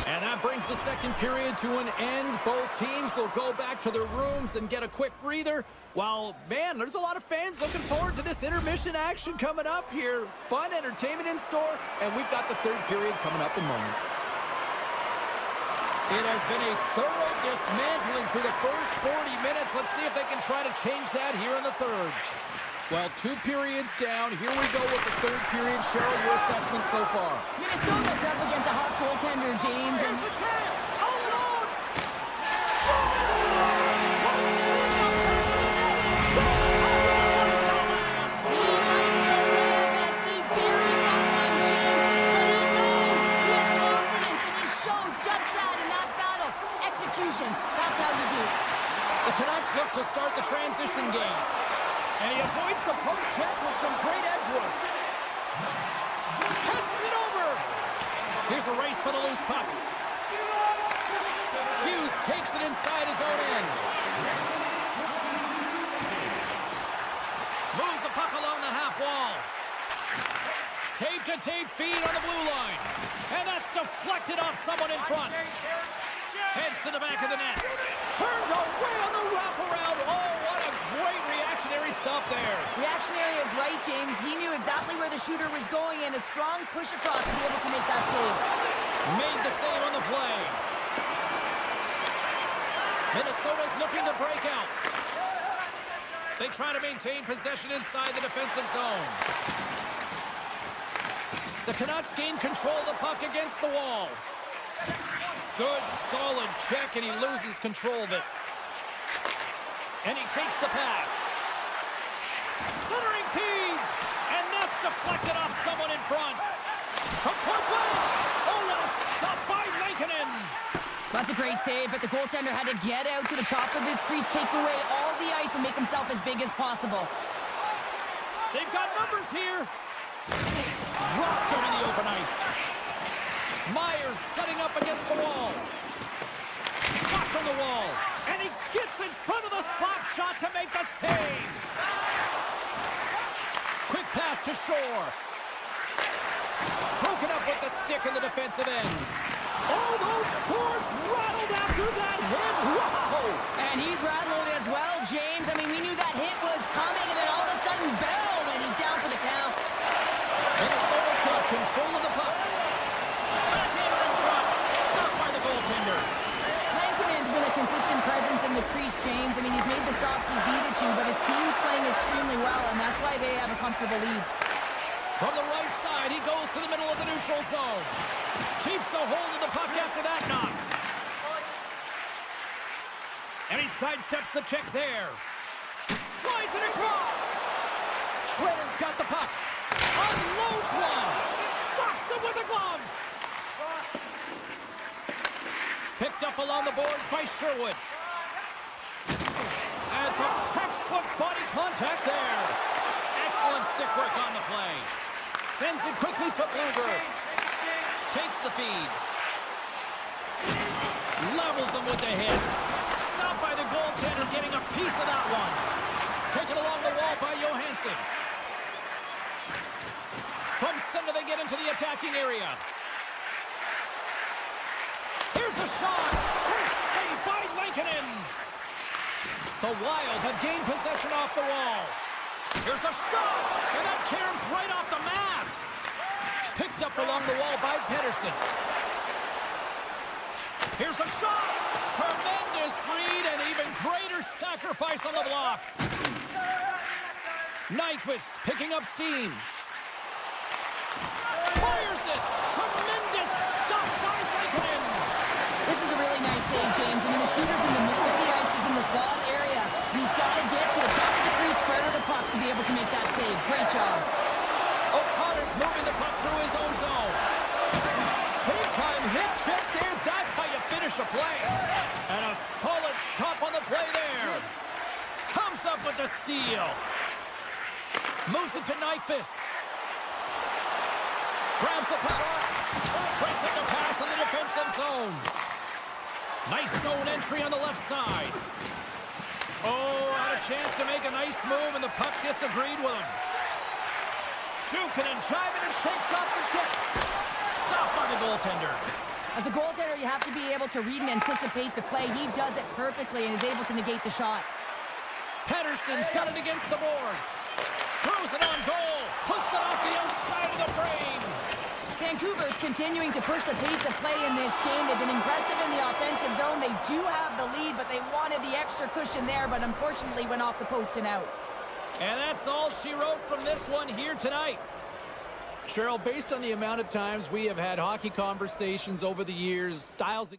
And that brings the second period to an end. Both teams will go back to their rooms and get a quick breather. While, man, there's a lot of fans looking forward to this intermission action coming up here. Fun entertainment in store, and we've got the third period coming up in moments. It has been a thorough dismantling through the first 40 minutes. Let's see if they can try to change that here in the third. Well, 2 periods down. Here we go with the third period. Cheryl, your assessment so far? Minnesota's up against a hot goaltender, James. Here's the chance. All alone. That's how you do it. The Canucks look to start the transition game. And he avoids the poke check with some great edge work. Passes it over. Here's a race for the loose puck. Hughes takes it inside his own end. Moves the puck along the half wall. Tape-to-tape feed on the blue line. And that's deflected off someone in front. Heads to the back of the net. Turned away on the wraparound. Oh, what a great reactionary stop there. Reactionary is right, James. He knew exactly where the shooter was going and a strong push across to be able to make that save. Made the save on the play. Minnesota's looking to break out. They try to maintain possession inside the defensive zone. The Canucks gain control of the puck against the wall. Good, solid check, and he loses control of it. And he takes the pass. Centering feed, and that's deflected off someone in front. From point blank. Oh, what a stop by Lankinen. That's a great save, but the goaltender had to get out to the top of his crease, take away all the ice, and make himself as big as possible. They've got numbers here. Dropped him in the open ice. Myers setting up against the wall. Shot from the wall. And he gets in front of the slap shot to make the save. Quick pass to Shore. Broken up with the stick in the defensive end. Oh, those boards rattled after that hit. Wow! And he's rattled as well, James. I mean, we knew that hit was coming, and then all of a sudden, boom, and he's down for the count. Minnesota's got control of the puck. Backhander in front. Stopped by the goaltender. Lankinen's been a consistent presence in the crease, James. I mean, he's made the stops he's needed to, but his team's playing extremely well, and that's why they have a comfortable lead. From the right side, he goes to the middle of the neutral zone. Keeps the hold of the puck after that knock. And he sidesteps the check there. Slides it across. Shredden's got the puck. Unloads one. Stops him with a glove. Picked up along the boards by Sherwood. And some textbook body contact there. Excellent stick work on the play. Sends it quickly to Bluger. Takes the feed. Levels him with the hit. Stopped by the goaltender, getting a piece of that one. Taken along the wall by Johansson. From center, they get into the attacking area. Here's a shot. Great save by Lankinen. The Wild have gained possession off the wall. Here's a shot, and that caroms right off the mask. picked up along the wall by Pedersen. Here's a shot. Tremendous read and even greater sacrifice on the block. Nyquist picking up steam. Fires it. Tremendous stop by Freku. This is a really nice save, James. I mean, the shooter's in the middle of the ice. He's in the slot area. He's got to get to the top of the crease, square to the puck to be able to make that save. Great job. O'Connor's moving the puck through his own zone. Big time hit check there. That's how you finish a play. And a solid stop on the play there. Comes up with the steal. Moves it to Nyquist. Grabs the puck. Pressing the pass in the defensive zone. Nice zone entry on the left side. Oh, had a chance to make a nice move, and the puck disagreed with him. Jukin and jiving and shakes off the check. Stopped by the goaltender. As a goaltender, you have to be able to read and anticipate the play. He does it perfectly and is able to negate the shot. Pedersen's got it against the boards. Throws it on goal. Puts it off the outside of the frame. Vancouver is continuing to push the pace of play in this game. They've been aggressive in the offensive zone. They do have the lead, but they wanted the extra cushion there, but unfortunately went off the post and out. And that's all she wrote from this one here tonight. Cheryl, based on the amount of times we have had hockey conversations over the years, styles...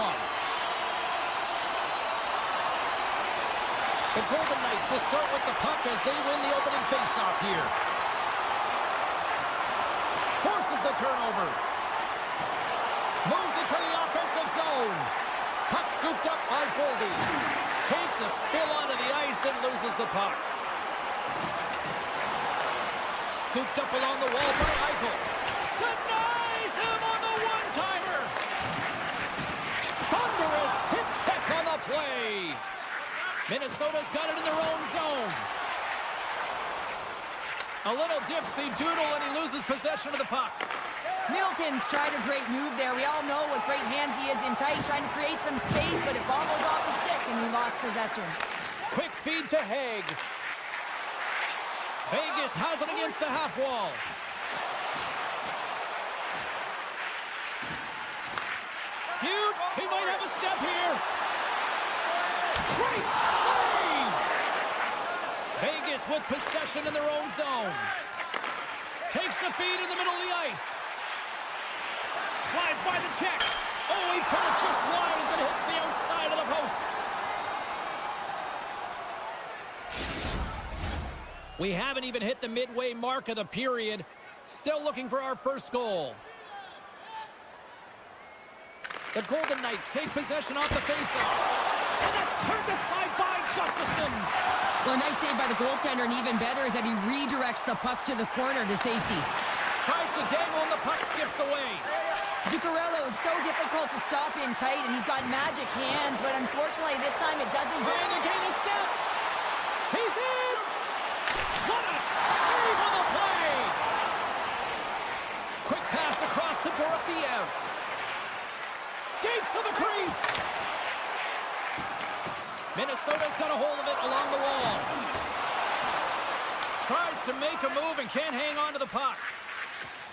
one. The Golden Knights will start with the puck as they win the opening faceoff here. Forces the turnover. Moves into the offensive zone. Puck scooped up by Boldy. Takes a spill onto the ice and loses the puck. Scooped up along the wall by Eichel. Denies him on the one-timer. Thunderous hit check on the play. Minnesota's got it in their own zone. A little dipsy doodle and he loses possession of the puck. Middleton's tried a great move there. We all know what great hands he is in tight, trying to create some space, but it bobbles off the stick and he lost possession. Quick feed to Haig. Vegas has it against the half wall. Huge. He might have a step here. Great save! Vegas with possession in their own zone. Takes the feed in the middle of the ice. Slides by the check. Oh, he put it just wide as it hits the outside of the post. We haven't even hit the midway mark of the period. Still looking for our first goal. The Golden Knights take possession off the faceoff. And that's turned aside by Gustafsson. Well, a nice save by the goaltender, and even better is that he redirects the puck to the corner to safety. Tries to dangle and the puck skips away. Zuccarello is so difficult to stop in tight, and he's got magic hands, but unfortunately this time it doesn't go. Trying to gain a step. He's in. What a save on the play. Quick pass across to Dorofeev. Skates to the crease. Minnesota's got a hold of it along the wall. Tries to make a move and can't hang on to the puck.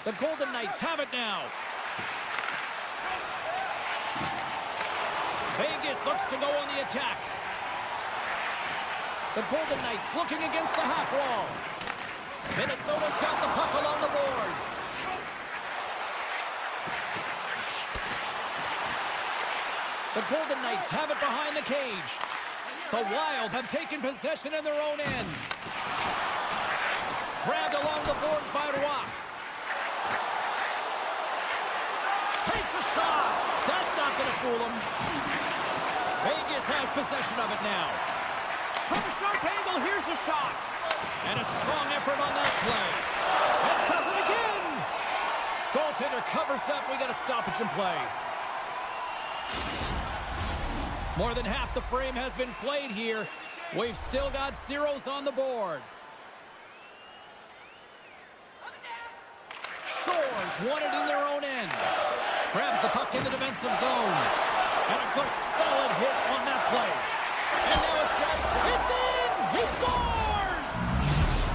The Golden Knights have it now. Vegas looks to go on the attack. The Golden Knights looking against the half wall. Minnesota's got the puck along the boards. The Golden Knights have it behind the cage. The Wild have taken possession in their own end. Grabbed along the boards by Roy. Takes a shot. That's not going to fool him. Vegas has possession of it now. From a sharp angle, here's a shot. And a strong effort on that play. And does it again. Goaltender covers up. We got a stoppage in play. More than half the frame has been played here. We've still got zeros on the board. Shores won it in their own end. Grabs the puck in the defensive zone. And a good solid hit on that play. And now it's grabbed. It's in! He scores!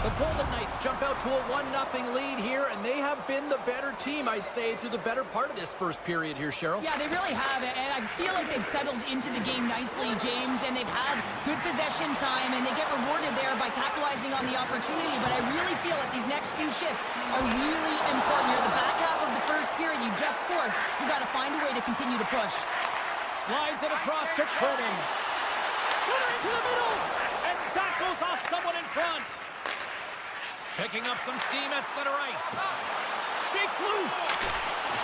The Golden Knights jump out to a 1-0 lead here, and they have been the better team, I'd say, through the better part of this first period here, Cheryl. Yeah, they really have, and I feel like they've settled into the game nicely, James, and they've had good possession time, and they get rewarded there by capitalizing on the opportunity, but I really feel that these next few shifts are really important. You're the back half of the first period, you just scored. You got to find a way to continue to push. Slides it across to Trenton. Center into the middle, and that goes off someone in front. Picking up some steam at center ice. Shakes loose.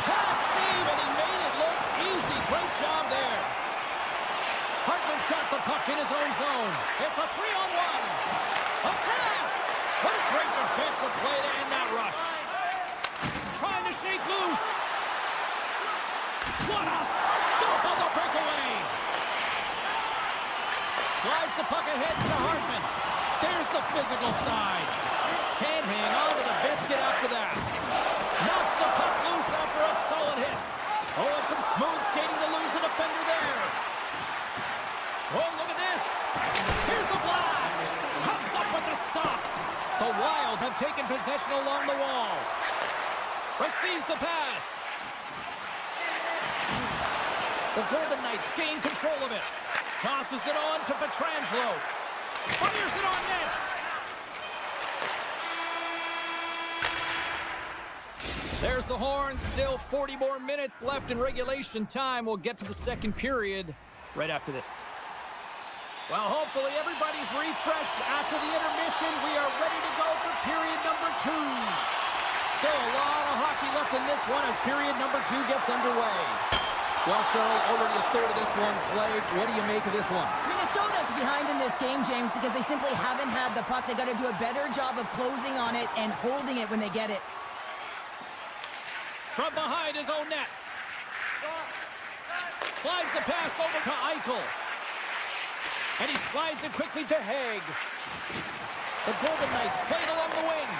Pad save, and he made it look easy. Great job there. Hartman's got the puck in his own zone. It's a 3-on-1. A pass. What a great defensive play to end that rush. Trying to shake loose. What a stop on the breakaway. Slides the puck ahead to Hartman. There's the physical side. Can't hang on to the biscuit after that. Knocks the puck loose after a solid hit. Oh, and some smooth skating to lose the defender there. Oh, look at this. Here's a blast. Comes up with the stop. The Wild have taken possession along the wall. Receives the pass. The Golden Knights gain control of it. Tosses it on to Pietrangelo. Fires it on net. There's the horn. Still 40 more minutes left in regulation time. We'll get to the second period right after this. Well, hopefully everybody's refreshed after the intermission. We are ready to go for period number 2. Still a lot of hockey left in this one as period number 2 gets underway. Well, Cheryl, already a third of this one played. What do you make of this one? Minnesota's behind in this game, James, because they simply haven't had the puck. They got to do a better job of closing on it and holding it when they get it. From behind his own net. Slides the pass over to Eichel. And he slides it quickly to Haig. The Golden Knights played along the wing.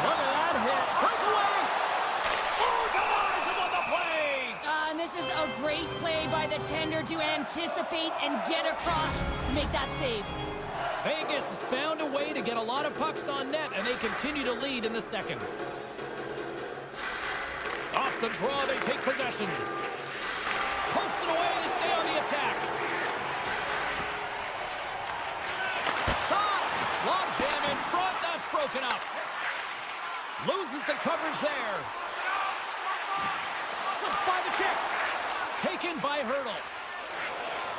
Look at that hit. Breakaway. Oh, denies him on the play. And this is a great play by the tender to anticipate and get across to make that save. Vegas has found a way to get a lot of pucks on net, and they continue to lead in the second. Off the draw, they take possession. Pokes it away to stay on the attack. Shot! Long jam in front, that's broken up. Loses the coverage there. Slips by the check. Taken by Hurdle.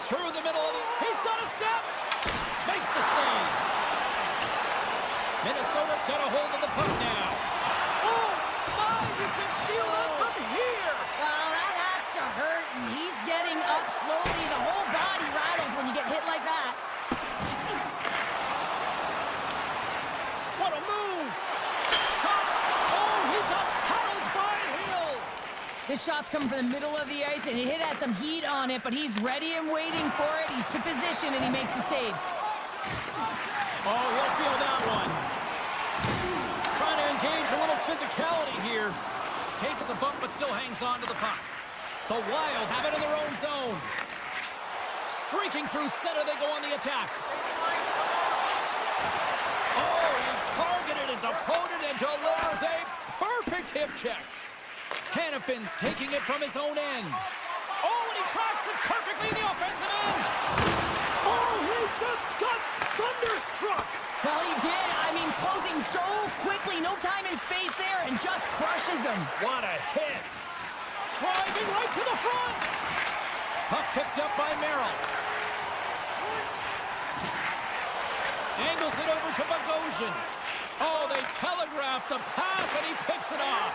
Through the middle of it. He's got a step. Makes the save. Minnesota's got a hold of the puck now. Oh, my, you can feel that from here. Well, that has to hurt, and he's getting up slowly. The whole body rattles when you get hit like that. What a move. Shot. Oh, he's up. Paddled by Hill. This shot's coming from the middle of the ice, and it has some heat on it, but he's ready and waiting for it. He's to position, and he makes the save. Oh, he'll feel that one. Trying to engage a little physicality here. Takes a bump, but still hangs on to the puck. The Wild have it in their own zone. Streaking through center, they go on the attack. Oh, he targeted his opponent and delivers a perfect hip check. Hannafin's taking it from his own end. Oh, and he tracks it perfectly in the offensive end. Oh, he just got thunderstruck. Well, he did. I mean, closing so quickly. No time and space there, and just crushes him. What a hit. Driving right to the front. Puck picked up by Merrill. Angles it over to Bogosian. Oh, they telegraphed the pass, and he picks it off.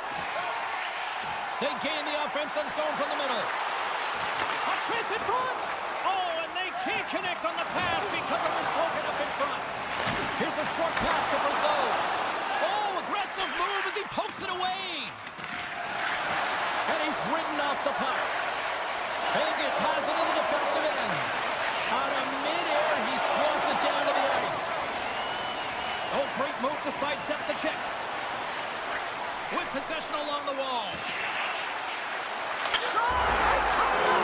They gain the offensive zone from the middle. A chance in front. Oh, and they can't connect on the pass because it was broken up in front. Here's a short pass to Brazeau. Oh, aggressive move as he pokes it away. And he's ridden off the puck. Vegas has it in the defensive end. Out of midair, he swats it down to the ice. Oh, great move to sidestep the check. With possession along the wall. Shot! They tied up!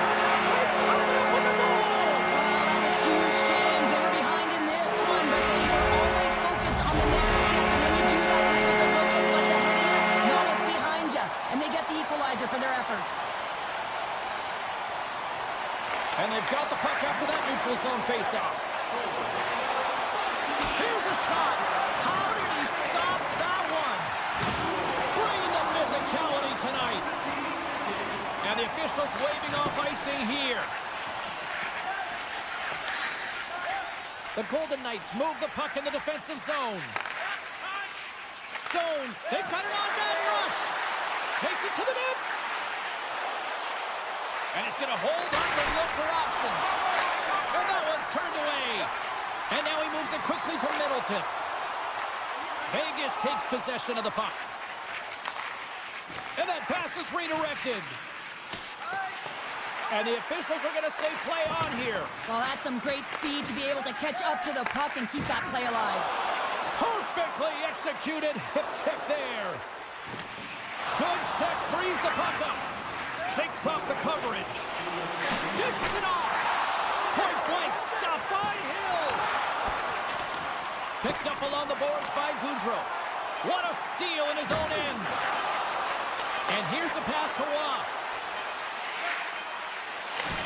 They tied up with the goal! Well, that was huge, James. They were behind in this one, but they were always focused on the next step. And when you do that, you able to look at what's ahead of you, not what's behind you. And they get the equalizer for their efforts. And they've got the puck after that neutral zone faceoff. Here's a shot. How did he stop that one? Bringing the physicality tonight. And the officials waving off icing here. The Golden Knights move the puck in the defensive zone. Stones, they've got an on-man rush. Takes it to the net. And it's going to hold on and look for options. And that one's turned away. And now he moves it quickly to Middleton. Vegas takes possession of the puck. And that pass is redirected. And the officials are going to say play on here. Well, that's some great speed to be able to catch up to the puck and keep that play alive. Perfectly executed hip check there. Good check, frees the puck up. Shakes off the coverage. Dishes it off. Point blank stop by Hill. Picked up along the boards by Goudreau. What a steal in his own end. And here's the pass to Roy.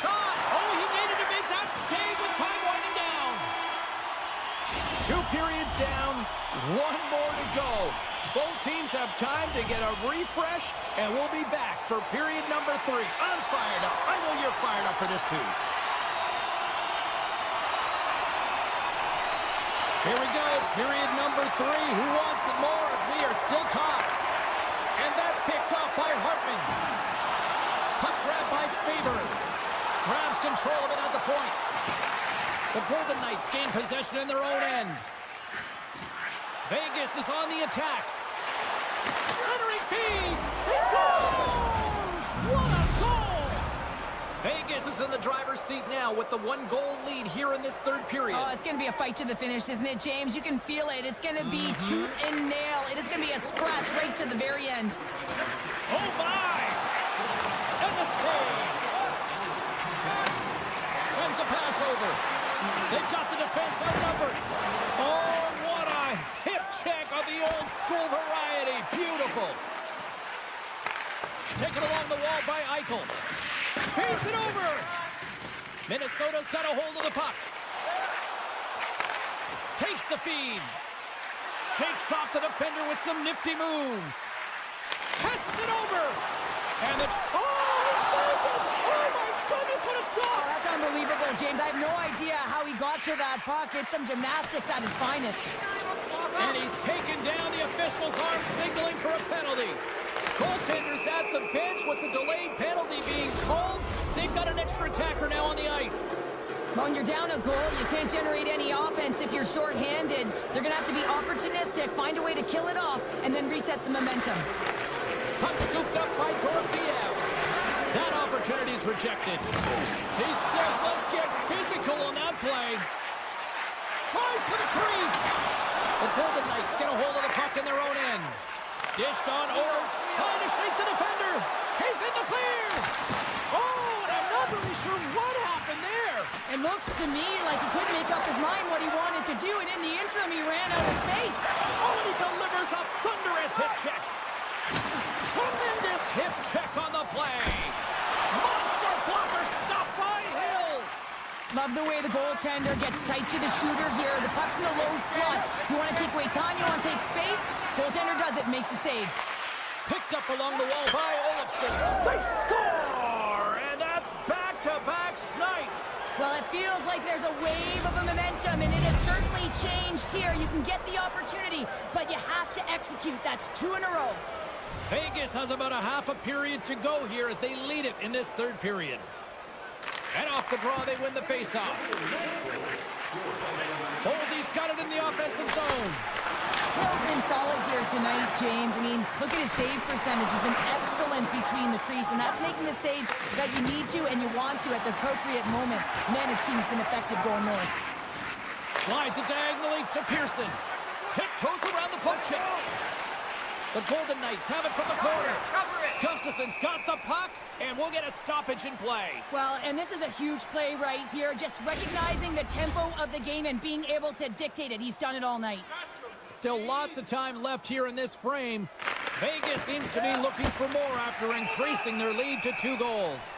Shot. Oh, he needed to make that save with time winding down. 2 periods down. 1 more to go. Both teams have time to get a refresh, and we'll be back for period number 3. I'm fired up. I know you're fired up for this too. Here we go, period number 3. Who wants it more as we are still tied? And that's picked up by Hartman. Puck grab by Faber. Grabs control of it at the point. The Golden Knights gain possession in their own end. Vegas is on the attack. Centering feed. He scores! What a goal! Vegas is in the driver's seat now with the 1-goal lead here in this third period. Oh, it's going to be a fight to the finish, isn't it, James? You can feel it. It's going to be tooth and nail. It is going to be a scratch right to the very end. Oh, my! And the save! Sends a pass over. They've got the defense outnumbered. Oh, what a hip check of the old school variety. Beautiful. Taken along the wall by Eichel. Feeds it over. Minnesota's got a hold of the puck. Takes the feed. Shakes off the defender with some nifty moves. Casts it over. And the... Oh, he saved it. Oh, my goodness, what a stop. Oh, that's unbelievable, James. I have no idea how he got to that puck. It's some gymnastics at its finest. And he's taken down the official's arm, signaling for a penalty. Goaltenders at the bench with the delayed penalty being called. They've got an extra attacker now on the ice. When you're down a goal, you can't generate any offense if you're shorthanded. They're going to have to be opportunistic, find a way to kill it off, and then reset the momentum. Puck scooped up by Dorofiev. That opportunity's rejected. He says, let's get physical on that play. Tries to the crease. The Golden Knights get a hold of the puck in their own end. Dished on Ort, trying to shake the defender. He's in the clear. Oh, and I'm not really sure what happened there. It looks to me like he couldn't make up his mind what he wanted to do, and in the interim, he ran out of space. Oh, and he delivers a thunderous hip check. Tremendous hip check on the play. Monster blocker stopped by Hill. Love the way the goaltender gets tight to the shooter here. The puck's in the low slot. You want to take away time, you want to take space. Goaltender does it, makes the save. Picked up along the wall by Olofsson. They score! And that's back-to-back snipes. Well, it feels like there's a wave of a momentum, and it has certainly changed here. You can get the opportunity, but you have to execute. That's 2 in a row. Vegas has about a half a period to go here as they lead it in this third period. And off the draw, they win the faceoff. Boldy's got it in the offensive zone. Hill's been solid here tonight, James. I mean, look at his save percentage. He's been excellent between the crease, and that's making the saves that you need to and you want to at the appropriate moment. Man, his team's been effective going north. Slides it diagonally to Pearson. Tiptoes around the poke check. The Golden Knights have it from the corner. Gustafson's got the puck, and we'll get a stoppage in play. Well, and this is a huge play right here. Just recognizing the tempo of the game and being able to dictate it. He's done it all night. Still lots of time left here in this frame. Vegas seems to be looking for more after increasing their lead to 2 goals.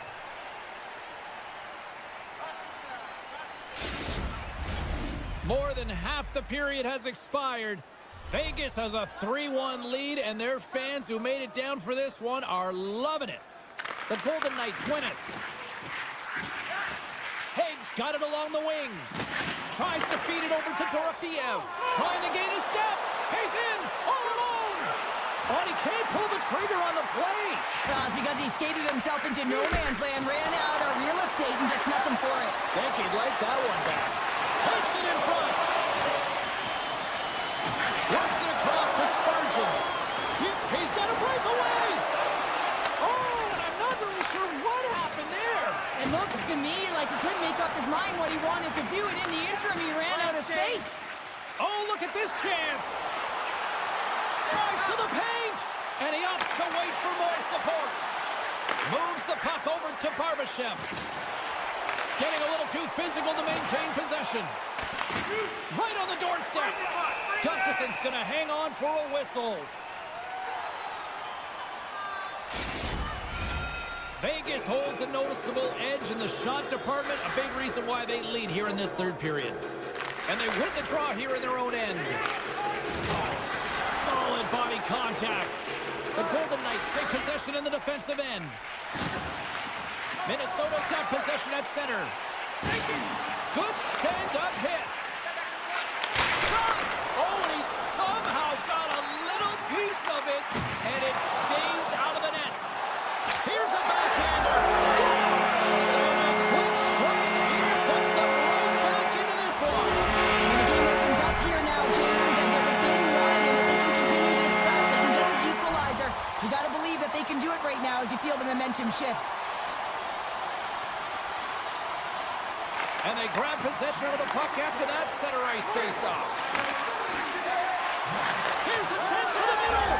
More than half the period has expired. Vegas has a 3-1 lead, and their fans who made it down for this one are loving it. The Golden Knights win it. Haig's got it along the wing. Tries to feed it over to Dorofiev. Trying to gain a step. He's in, all alone. Oh, and he can't pull the trigger on the play. Well, it's because he skated himself into no man's land, ran out of real estate, and gets nothing for it. Think he'd like that one back. Takes it in front. Works it across to Spurgeon. He's got a breakaway. Oh, and I'm not really sure what happened there. It looks to me like he couldn't make up his mind what he wanted to do, and in the interim, he ran out of space. Oh, look at this chance. Drives to the paint, and he opts to wait for more support. Moves the puck over to Barbashev. Getting a little too physical to maintain possession. Right on the doorstep. Gustafson's going to hang on for a whistle. Vegas holds a noticeable edge in the shot department, a big reason why they lead here in this third period. And they win the draw here in their own end. Solid body contact. The Golden Knights take possession in the defensive end. Minnesota's got possession at center. Good stand-up hit. Shot! Oh, and he somehow got a little piece of it, and it stays out of the net. Here's a backhander. Scores! And a quick strike here puts them right back into this one. And the game opens up here now, James, as they're within one, and if they can continue this press, they can get the equalizer. You got to believe that they can do it right now as you feel the momentum shift. And they grab possession of the puck after that center ice face-off. Here's a chance to the middle.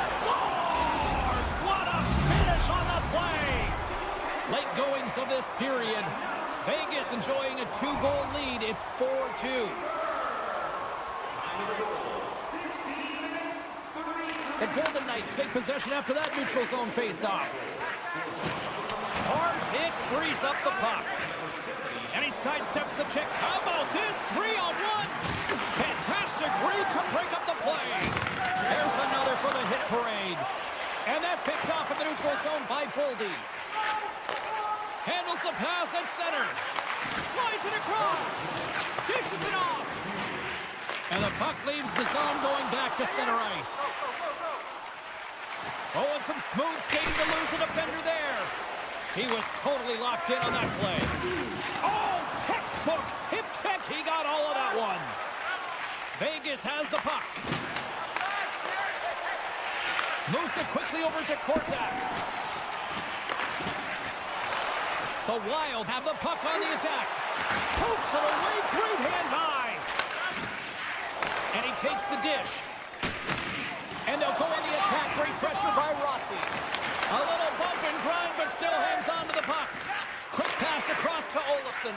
Scores! What a finish on the play! Late goings of this period. Vegas enjoying a 2-goal lead. It's 4-2. The Golden Knights take possession after that neutral zone face-off. Hard hit frees up the puck. And he sidesteps the check. How about this? 3-on-1. Fantastic read to break up the play. There's another for the hit parade. And that's picked off in the neutral zone by Boldy. Handles the pass at center. Slides it across. Dishes it off. And the puck leaves the zone going back to center ice. Oh, and some smooth skating to lose the defender there. He was totally locked in on that play. Oh, textbook hip check. He got all of that one. Vegas has the puck. Moves it quickly over to Korczak. The Wild have the puck on the attack. Pokes it away. Great hand high. And he takes the dish. And they'll go on the attack. Great pressure by Rossi. A little bump and grind, but still hangs on to the puck. Quick pass across to Olofsson.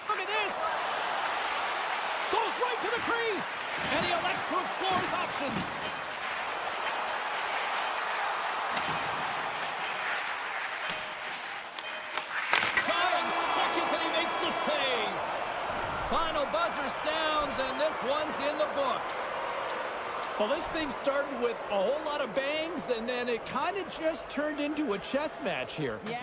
Look at this. Goes right to the crease. And he elects to explore his options. Dying seconds, and he makes the save. Final buzzer sounds, and this one's in the books. Well, this thing started with a whole lot of bangs, and then it kind of just turned into a chess match here. Yeah.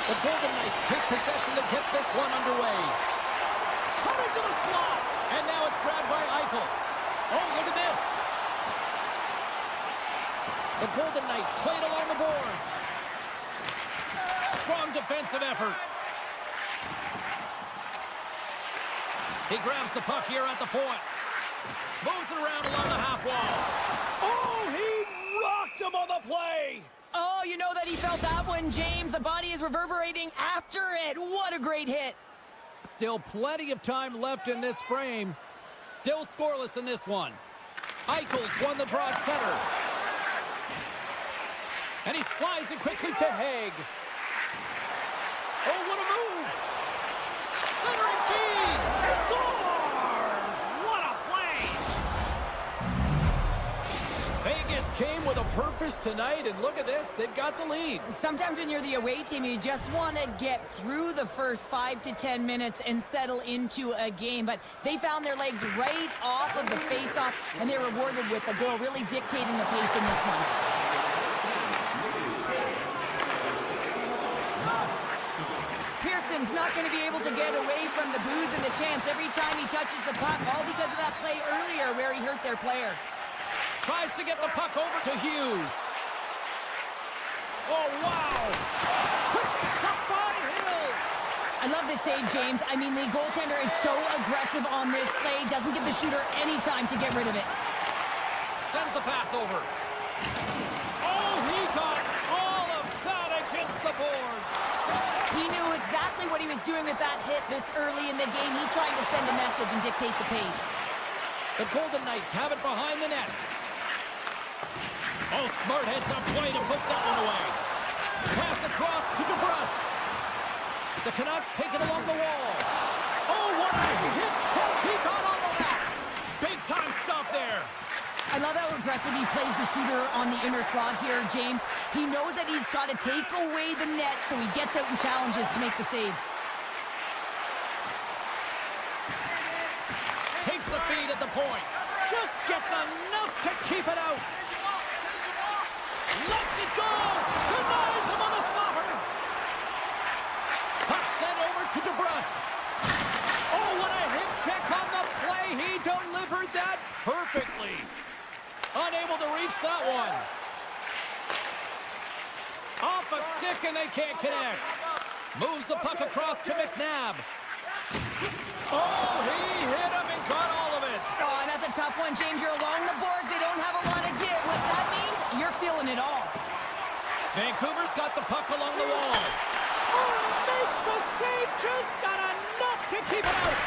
The Golden Knights take possession to get this one underway. Cut into the slot. And now it's grabbed by Eichel. Oh, look at this. The Golden Knights played along the boards. Strong defensive effort. He grabs the puck here at the point. Moves it around along the half wall. Oh, he rocked him on the play. Oh, you know that he felt that one, James. The body is reverberating after it. What a great hit. Still plenty of time left in this frame. Still scoreless in this one. Eichel's won the draw at center. And he slides it quickly to Haig. Oh, what a move! Centering feed! He scores! What a play! Vegas came with a purpose tonight, and look at this, they've got the lead. Sometimes when you're the away team, you just want to get through the first 5 to 10 minutes and settle into a game. But they found their legs right off of the faceoff, and they're rewarded with a goal, really dictating the pace in this one. Pearson's not going to be able to get away from the booze and the chance every time he touches the puck, all because of that play earlier where he hurt their player. Tries to get the puck over to Hughes. Oh, wow! Quick stop by Hill! I love this save, James. I mean, the goaltender is so aggressive on this play, doesn't give the shooter any time to get rid of it. Sends the pass over. Oh, he got all of that against the boards. He knew exactly what he was doing with that hit this early in the game. He's trying to send a message and dictate the pace. The Golden Knights have it behind the net. Oh, smart heads up play to put that one away. Pass across to DeBrusque. The Canucks take it along the wall. Oh, what a hit check. He got all of that. Big time stop there. I love how aggressive he plays the shooter on the inner slot here, James. He knows that he's got to take away the net, so he gets out and challenges to make the save. Takes the feed at the point. Just gets enough to keep it out. Lets it go. Denies him on the slobber. Puck sent over to DeBrusque. Oh, what a hit check on the play. He delivered that perfectly. Unable to reach that one. Off a stick and they can't connect. Moves the puck across to McNabb. Oh, he hit him and got all of it. Oh, and that's a tough one, James. You're along the boards. They don't have a lot to give. What that means, you're feeling it all. Vancouver's got the puck along the wall. Oh, it makes the save. Just got enough to keep it out.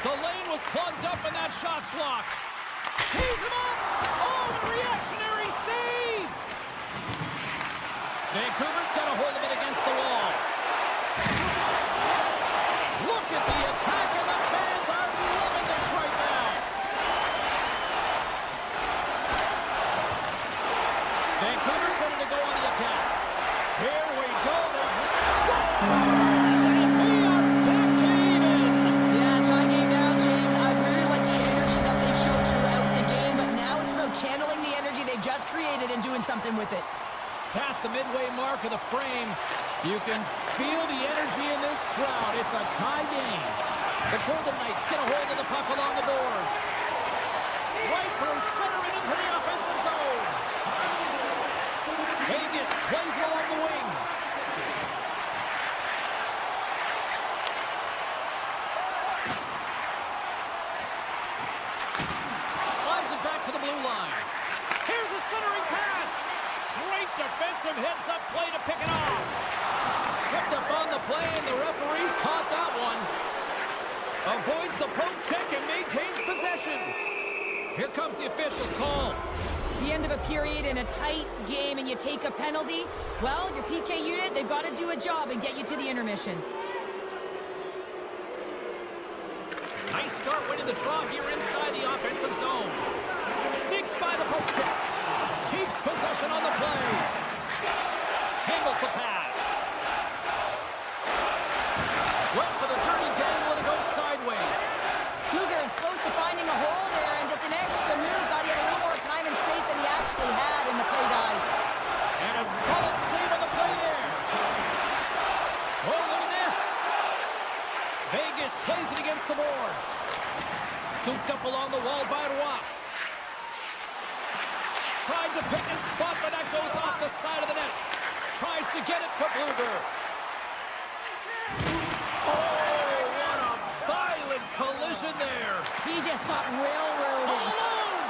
The lane was plugged up and that shot's blocked. Tees him up. Oh, reactionary save. Vancouver's got a hold of it against the wall. Look at the attack, and the fans are loving this right now. Vancouver's ready to go on the attack. Here we go. Scores! And we are back to even. Yeah, tie game now, James. I really like the energy that they've shown throughout the game, but now it's about channeling the energy they've just created and doing something with it. Past the midway mark of the frame, you can feel the energy in this crowd. It's a tie game. The Golden Knights get a hold of the puck along the boards. Right through center and into the offensive zone. Vegas plays it along the wing. Slides it back to the blue line. Here's a centering pass. Great defensive heads-up play to pick it off. Tripped up on the play, and the referee's caught that one. Avoids the poke check and maintains possession. Here comes the official's call. The end of a period in a tight game and you take a penalty, well, your PK unit, they've got to do a job and get you to the intermission. Nice start winning the draw here inside the offensive zone. Sneaks by the poke check. Keeps possession on the play. Handles the pass. Went for the dirty dangle and it goes sideways. Luger is close to finding a hole there, and just an extra move. Thought he had a little more time and space than he actually had, and the play dies. And a solid save on the play there. picked up along the wall by Roy. Tried to pick a spot, but that goes off the side of the net. Tries to get it to Bluger. Oh, what a violent collision there. He just got railroaded. All alone.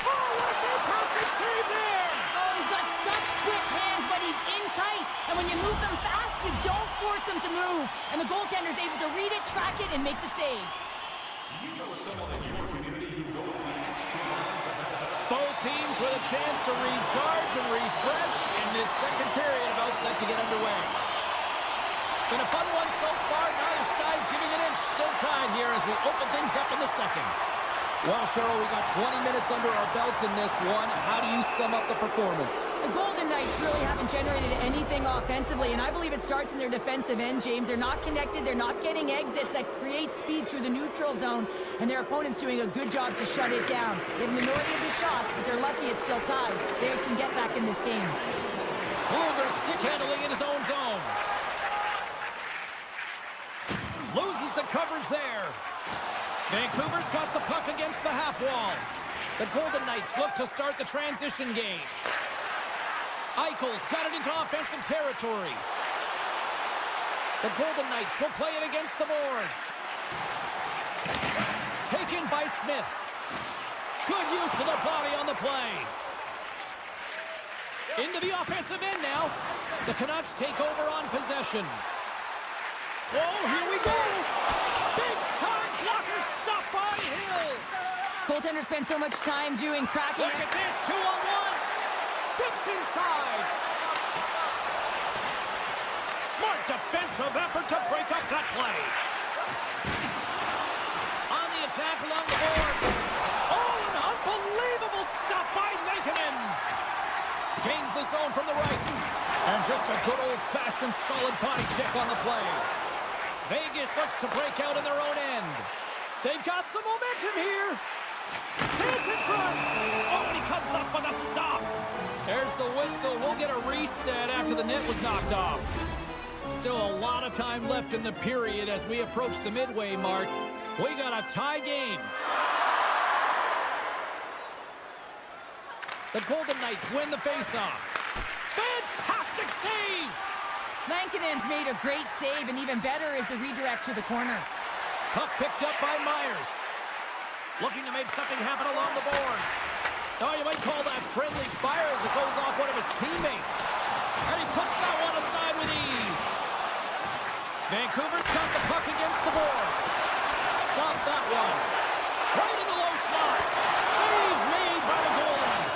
Oh, what a fantastic save there. Oh, he's got such quick hands, but he's in tight. And when you move them fast, you don't force them to move. And the goaltender's able to read it, track it, and make the save. Both teams with a chance to recharge and refresh in this second period, about set to get underway. Been a fun one so far, neither side giving an inch. Still tied here as we open things up in the second. Well, Cheryl, we got 20 minutes under our belts in this one. How do you sum up the performance? The Golden Knights really haven't generated anything offensively, and I believe it starts in their defensive end, James. They're not connected. They're not getting exits that create speed through the neutral zone, and their opponent's doing a good job to shut it down. They have a minority of the shots, but they're lucky it's still tied. They can get back in this game. Bluger stick handling in his own zone. Loses the coverage there. Vancouver's got the puck against the half wall. The Golden Knights look to start the transition game. Eichel's got it into offensive territory. The Golden Knights will play it against the boards. Taken by Smith. Good use of the body on the play. Into the offensive end now. The Canucks take over on possession. Oh, here we go! Big time blocker stop by Hill! Goaltender spent so much time doing cracking. Look at this, 2-on-1! Steps inside! Smart defensive effort to break up that play. On the attack along the boards. Oh, an unbelievable stop by Lankinen! Gains the zone from the right. And just a good old-fashioned solid body kick on the play. Vegas looks to break out in their own end. They've got some momentum here. He's in front. Oh, and he comes up with a stop. There's the whistle. We'll get a reset after the net was knocked off. Still a lot of time left in the period as we approach the midway mark. We got a tie game. The Golden Knights win the faceoff. Fantastic save! Lankinen's made a great save, and even better is the redirect to the corner. Puck picked up by Myers. Looking to make something happen along the boards. Oh, you might call that friendly fire as it goes off one of his teammates. And he puts that one aside with ease. Vancouver's got the puck against the boards. Stop that one. Right in the low slot. Save made by the goalie.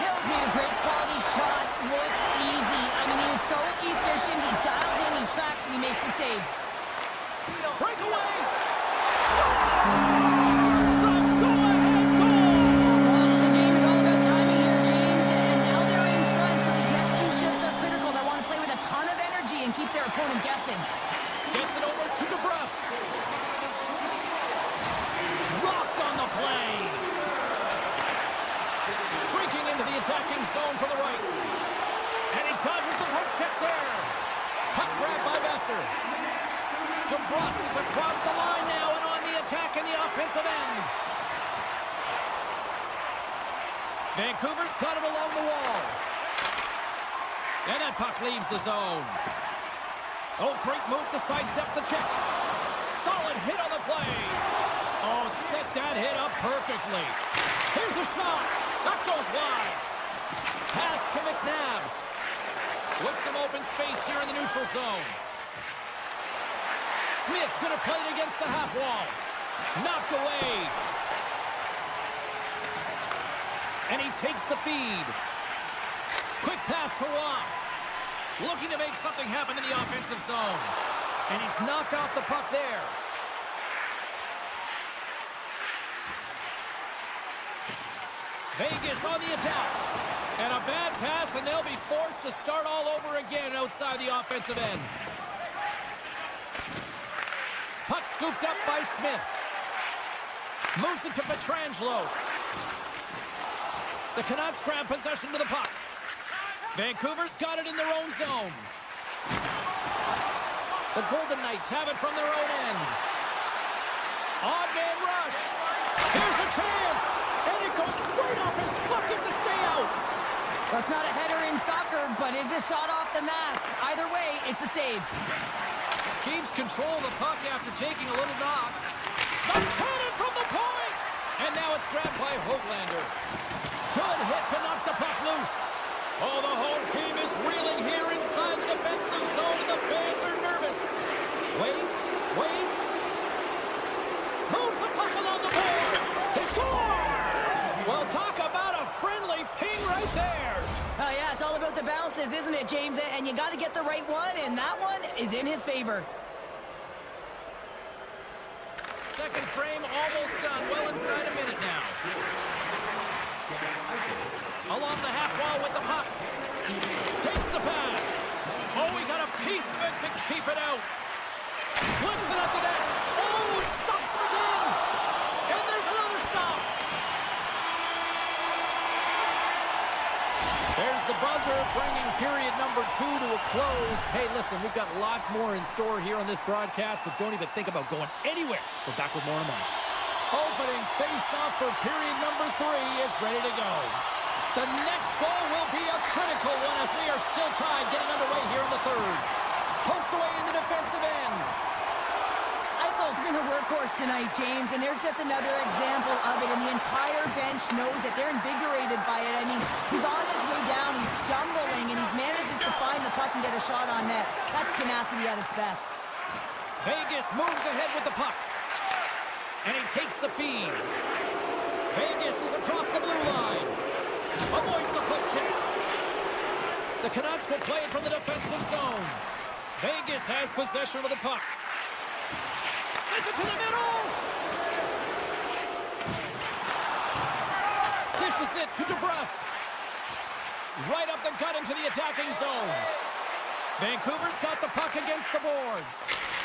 Hill's made a great quality shot. Look easy. I mean, he is so efficient. He's dialed in, he tracks, and he makes the save. Breakaway. The game is all about timing here, James, and now they're in front, so these next two shifts are critical. They want to play with a ton of energy and keep their opponent guessing. Gets it over to DeBrusque. Rocked on the play. Streaking into the attacking zone from the right. And he dodges the poke check there. Puck grab by Besser. DeBrusque's across the line now and on the attack in the offensive end. Vancouver's got it along the wall. And that puck leaves the zone. Oh, great move to sidestep the check. Solid hit on the play. Oh, set that hit up perfectly. Here's a shot. That goes wide. Pass to McNabb. With some open space here in the neutral zone. Smith's going to play it against the half wall. Knocked away. And he takes the feed. Quick pass to Roy. Looking to make something happen in the offensive zone. And he's knocked off the puck there. Vegas on the attack. And a bad pass, and they'll be forced to start all over again outside the offensive end. Puck scooped up by Smith. Moves it to Pietrangelo. The Canucks grab possession to the puck. Vancouver's got it in their own zone. The Golden Knights have it from their own end. Odd man rush. Here's a chance. And it goes right off his bucket to stay out. Well, it's not a header in soccer, but is a shot off the mask. Either way, it's a save. Keeps control of the puck after taking a little knock. The cannon from the point! And now it's grabbed by Hoaglander. Good hit to knock the puck loose. Oh, the home team is reeling here inside the defensive zone, and the fans are nervous. Waits. Moves the puck along the boards. He scores! Well, talk about a friendly ping right there. Oh, yeah, it's all about the bounces, isn't it, James? And you got to get the right one, and that one is in his favor. Second frame almost done. Well inside a minute now. Along the half wall with the puck. Takes the pass. Oh, he got a piece of it to keep it out. Flips it up the net. Oh, it stops it again. And there's another stop. There's the buzzer, bringing period number 2 to a close. Hey, listen, we've got lots more in store here on this broadcast, so don't even think about going anywhere. We're back with more in a moment. Opening face-off for period number 3 is ready to go. The next goal will be a critical one as we are still tied, getting underway here in the third. Poked away in the defensive end. Eichel's been a workhorse tonight, James, and there's just another example of it, and the entire bench knows that they're invigorated by it. I mean, he's on his way down, he's stumbling, and he manages to find the puck and get a shot on net. That's tenacity at its best. Vegas moves ahead with the puck. And he takes the feed. Vegas is across the blue line. Avoids the poke check. The Canucks will play it from the defensive zone. Vegas has possession of the puck. Sends it to the middle. Dishes it to DeBrusque. Right up the gut into the attacking zone. Vancouver's got the puck against the boards.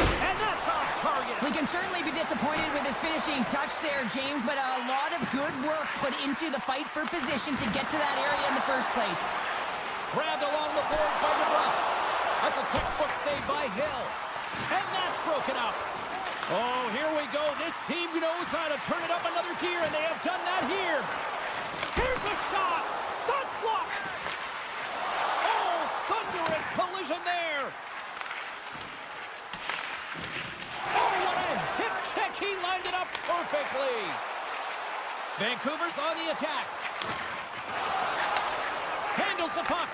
And that's off target. We can certainly be disappointed with his finishing touch there, James, but a lot of good work put into the fight for position to get to that area in the first place. Grabbed along the boards by DeBrusque. That's a textbook save by Hill. And that's broken up. Oh, here we go. This team knows how to turn it up another gear, and they have done that here. Here's a shot. That's blocked. Oh, thunderous collision there. Oh, what a hip check. He lined it up perfectly. Vancouver's on the attack. Handles the puck.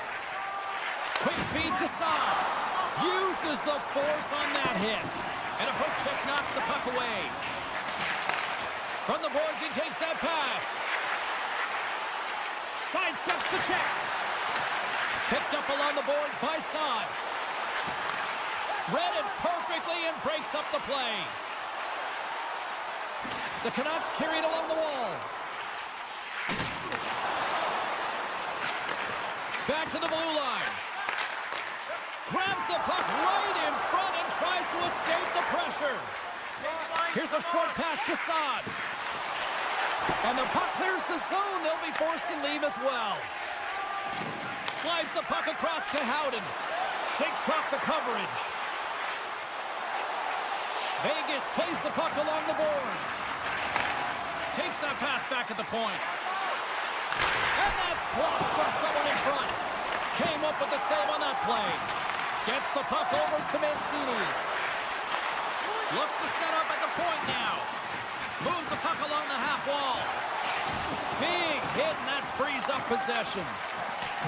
Quick feed to Saad. Uses the force on that hit. And a poke check knocks the puck away. From the boards, he takes that pass. Sidesteps the check. Picked up along the boards by Saad. Read it perfectly and breaks up the play. The Canucks carry it along the wall. Back to the blue line. Grabs the puck right in front and tries to escape the pressure. Here's a short pass to Saad. And the puck clears the zone. They'll be forced to leave as well. Slides the puck across to Howden. Shakes off the coverage. Vegas plays the puck along the boards. Takes that pass back at the point. And that's blocked from someone in front. Came up with the save on that play. Gets the puck over to Mancini. Looks to set up at the point now. Moves the puck along the half wall. Big hit, and that frees up possession.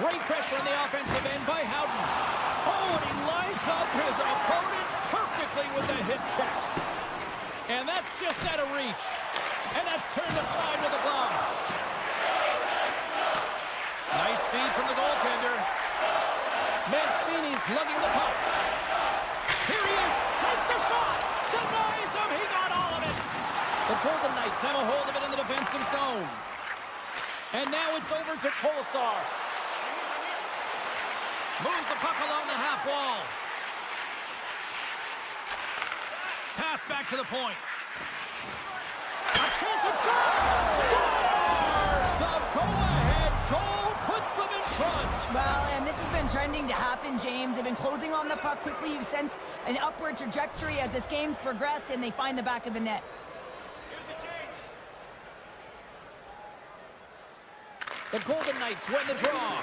Great pressure on the offensive end by Howden. Oh, and he lines up his opponent perfectly with a hit check. And that's just out of reach. And that's turned aside with a glove. Nice feed from the goaltender. Mancini's lugging the puck. Here he is. Takes the shot. Denies him. He got all of it. The Golden Knights have a hold of it in the defensive zone. And now it's over to Kolesar. Moves the puck along the half wall. Pass back to the point. A chance at front. Scores! The go-ahead goal puts them in front. Well, and this has been trending to happen, James. They've been closing on the puck quickly. You sense an upward trajectory as this game's progressed, and they find the back of the net. The Golden Knights win the draw.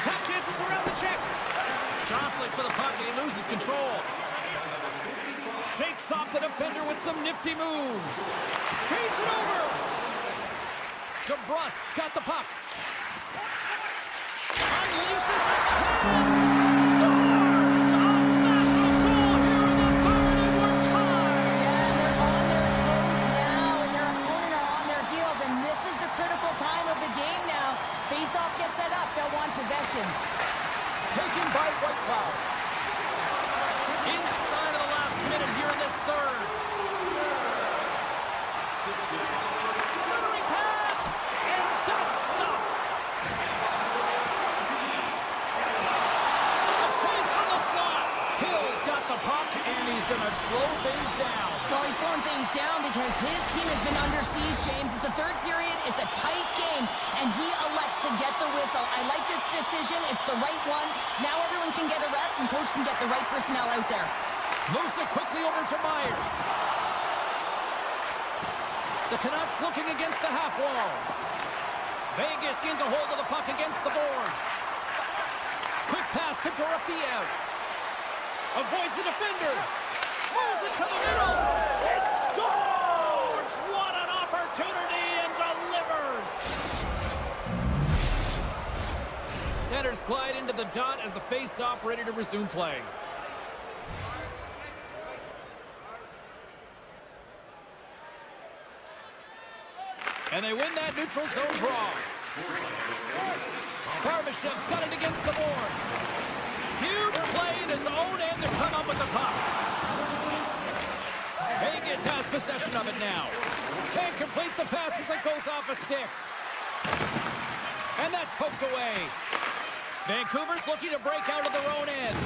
Tap dances around the check. Jostling for the puck, and he loses control. Shakes off the defender with some nifty moves. Feeds it over. DeBrusk's got the puck. Unleashes a cannon. Scores! A massive goal here in the third, and we're tied. Yeah, they're on their toes now. Their opponent are on their heels, and this is the critical time of the game now. Face-off gets set up. They'll want possession. Taken by White Cloud. Inside of the last minute here in this third. Centering pass, and that's stopped. A chance on the slot. Hill's got the puck, and he's going to slow things down. Well, he's slowing things down because his team has been under siege, James. It's the third period. It's a tight game, and he elects to get the whistle. I like this decision. It's the right one. Now everyone can get a rest, and coach can get the right personnel out there. Moves it quickly over to Myers. The Canucks looking against the half wall. Vegas gains a hold of the puck against the boards. Quick pass to Dorofeev. Avoids the defender. Moves it to the middle. He scores! What an opportunity, and delivers! Centers glide into the dot as the face-off ready to resume play. And they win that neutral zone draw. Barbashev's got it against the boards. Huge play in his own end to come up with the puck. Vegas has possession of it now. Can't complete the pass as it goes off a stick. And that's poked away. Vancouver's looking to break out of their own end.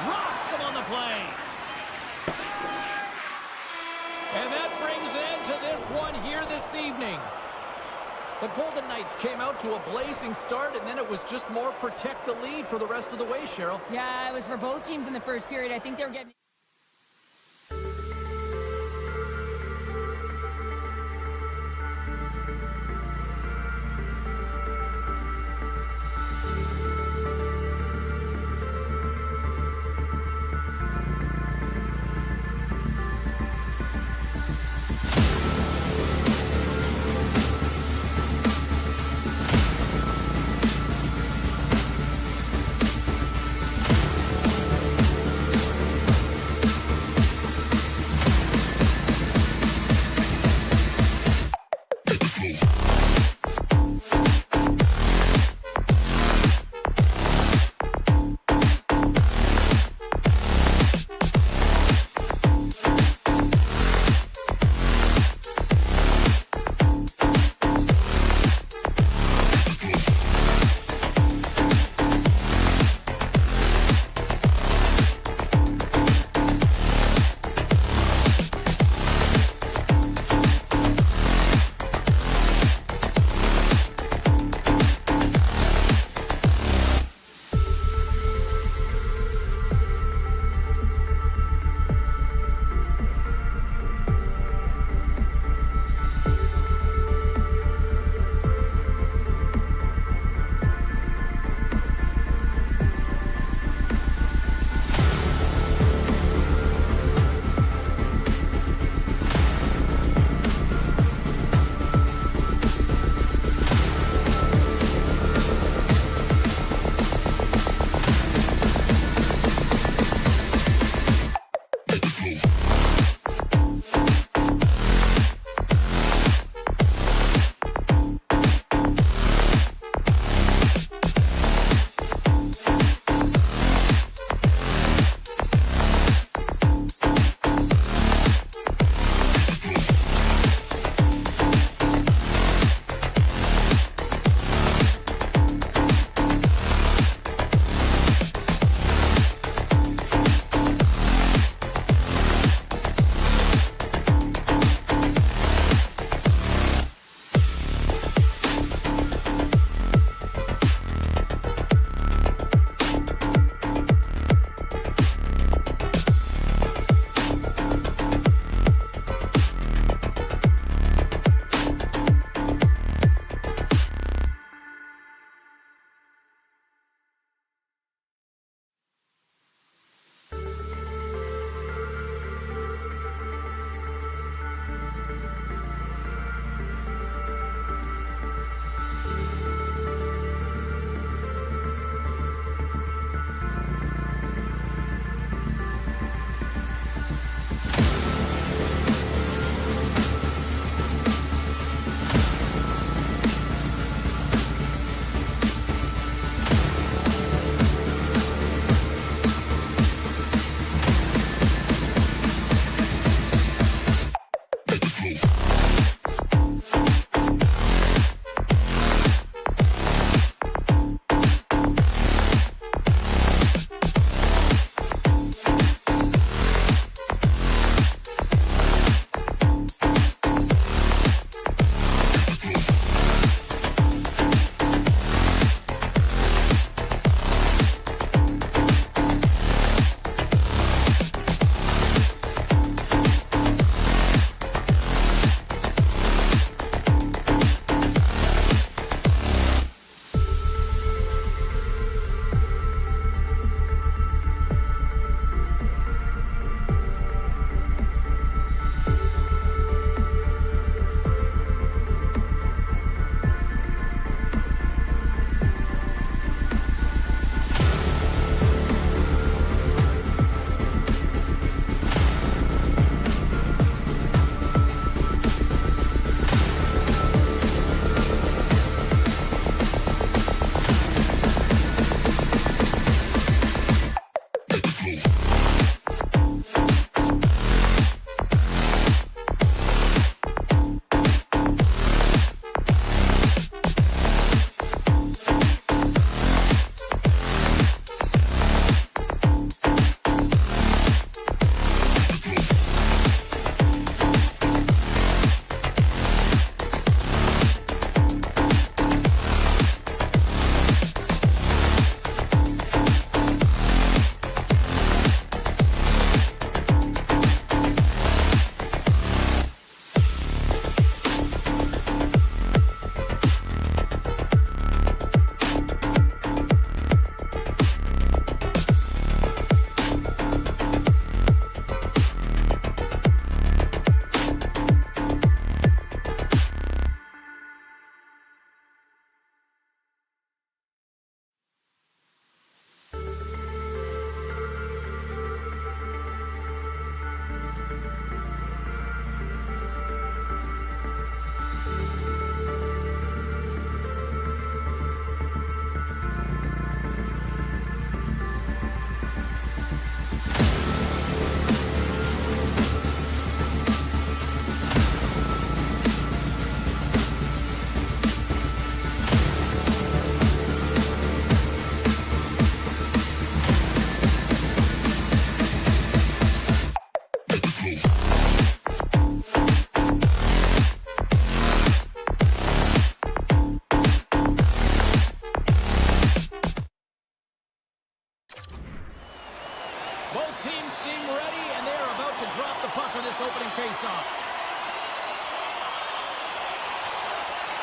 Rocks him on the play. And that brings an end to this one here this evening. The Golden Knights came out to a blazing start, and then it was just more protect the lead for the rest of the way, Cheryl. Yeah, it was for both teams in the first period. I think they were getting...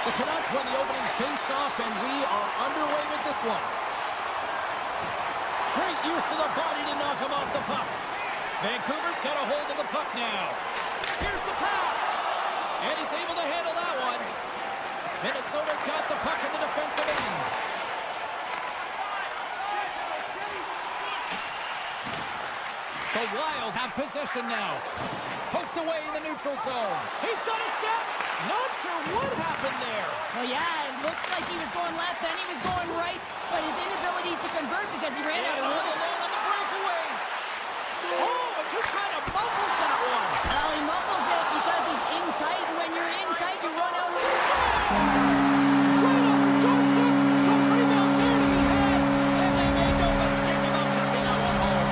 The Canucks win the opening face-off, and we are underway with this one. Great use of the body to knock him off the puck. Vancouver's got a hold of the puck now. Here's the pass. And he's able to handle that one. Minnesota's got the puck in the defensive end. The Wild have possession now. Poked away in the neutral zone. He's got a step. Not sure what happened there. Well, yeah, it looks like he was going left, then he was going right, but his inability to convert because he ran out of room. Alone on the breakaway. Oh, it just kind of muffles that one. Well, he muffles it because he's in tight, and when you're in tight, you run out of room. Right on the doorstep. The rebound there to be had, and they made no mistake about taking that one home.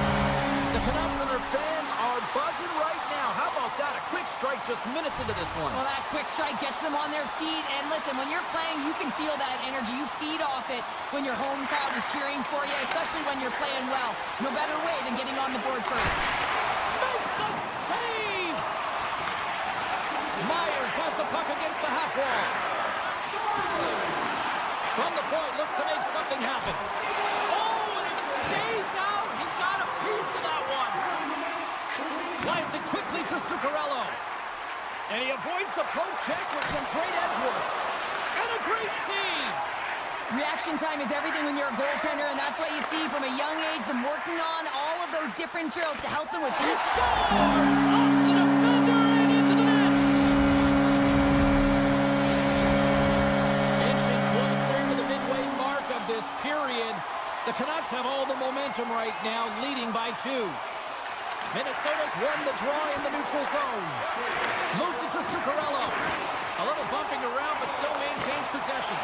The Canucks and their fans are buzzing right now. How about that? A quick strike just minutes into this one. Well, that quick strike gets them on their feet, and listen, when you're playing, you can feel that energy. You feed off it when your home crowd is cheering for you, especially when you're playing well. No better way than getting on the board first. Makes the save! Myers has the puck against the half wall. From the point, looks to make something happen. Oh, and it stays out. He got a piece of that one. Slides it quickly to Zuccarello. And he avoids the poke check with some great edge work. And a great save. Reaction time is everything when you're a goaltender, and that's what you see from a young age, them working on all of those different drills to help them with these. Scores! Off the defender and into the net. Inching closer to the midway mark of this period. The Canucks have all the momentum right now, leading by 2. Minnesota's won the draw in the neutral zone. Moves it to Zuccarello. A little bumping around, but still maintains possession.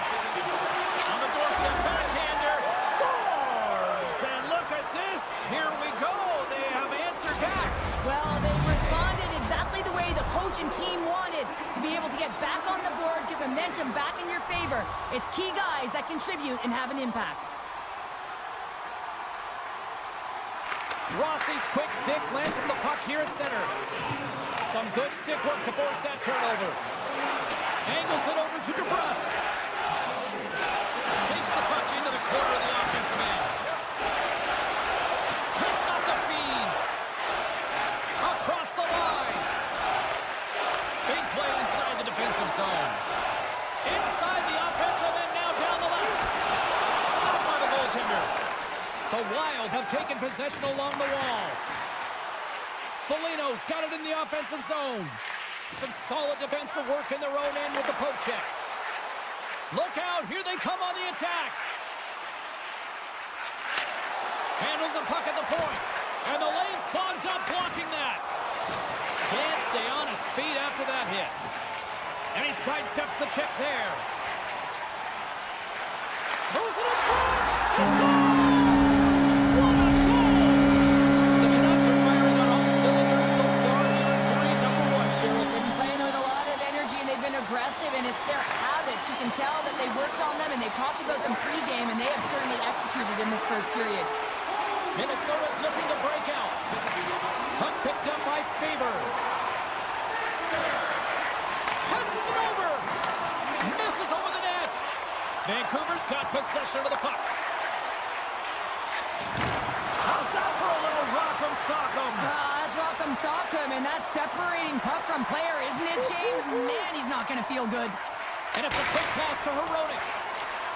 On the doorstep, backhander. Scores! And look at this. Here we go. They have answered back. Well, they responded exactly the way the coach and team wanted, to be able to get back on the board, get momentum back in your favor. It's key guys that contribute and have an impact. Rossi's quick stick lands on the puck here at center. Some good stick work to force that turnover. Angles it over to DeBrusque. Takes the puck into the corner of the offensive end. Picks off the feed. Across the line. Big play inside the defensive zone. Inside the offensive end, now down the left. Stopped by the goaltender. The Wild have taken possession along the wall. Foligno's got it in the offensive zone. Some solid defensive work in their own end with the poke check. Look out, here they come on the attack. Handles the puck at the point. And the lane's clogged up, blocking that. Can't stay on his feet after that hit. And he sidesteps the check there. Moves it in front. He scores! Aggressive, and it's their habits. You can tell that they worked on them, and they talked about them pre-game, and they have certainly executed in this first period. Minnesota's looking to break out. Puck picked up by Faber. Passes it over. Misses over the net. Vancouver's got possession of the puck. How's that for a little rock'em sock'em? That's rock'em sock'em, and that's separating puck from player, isn't it, James? Man, he's not going to feel good. And it's a quick pass to Herodic.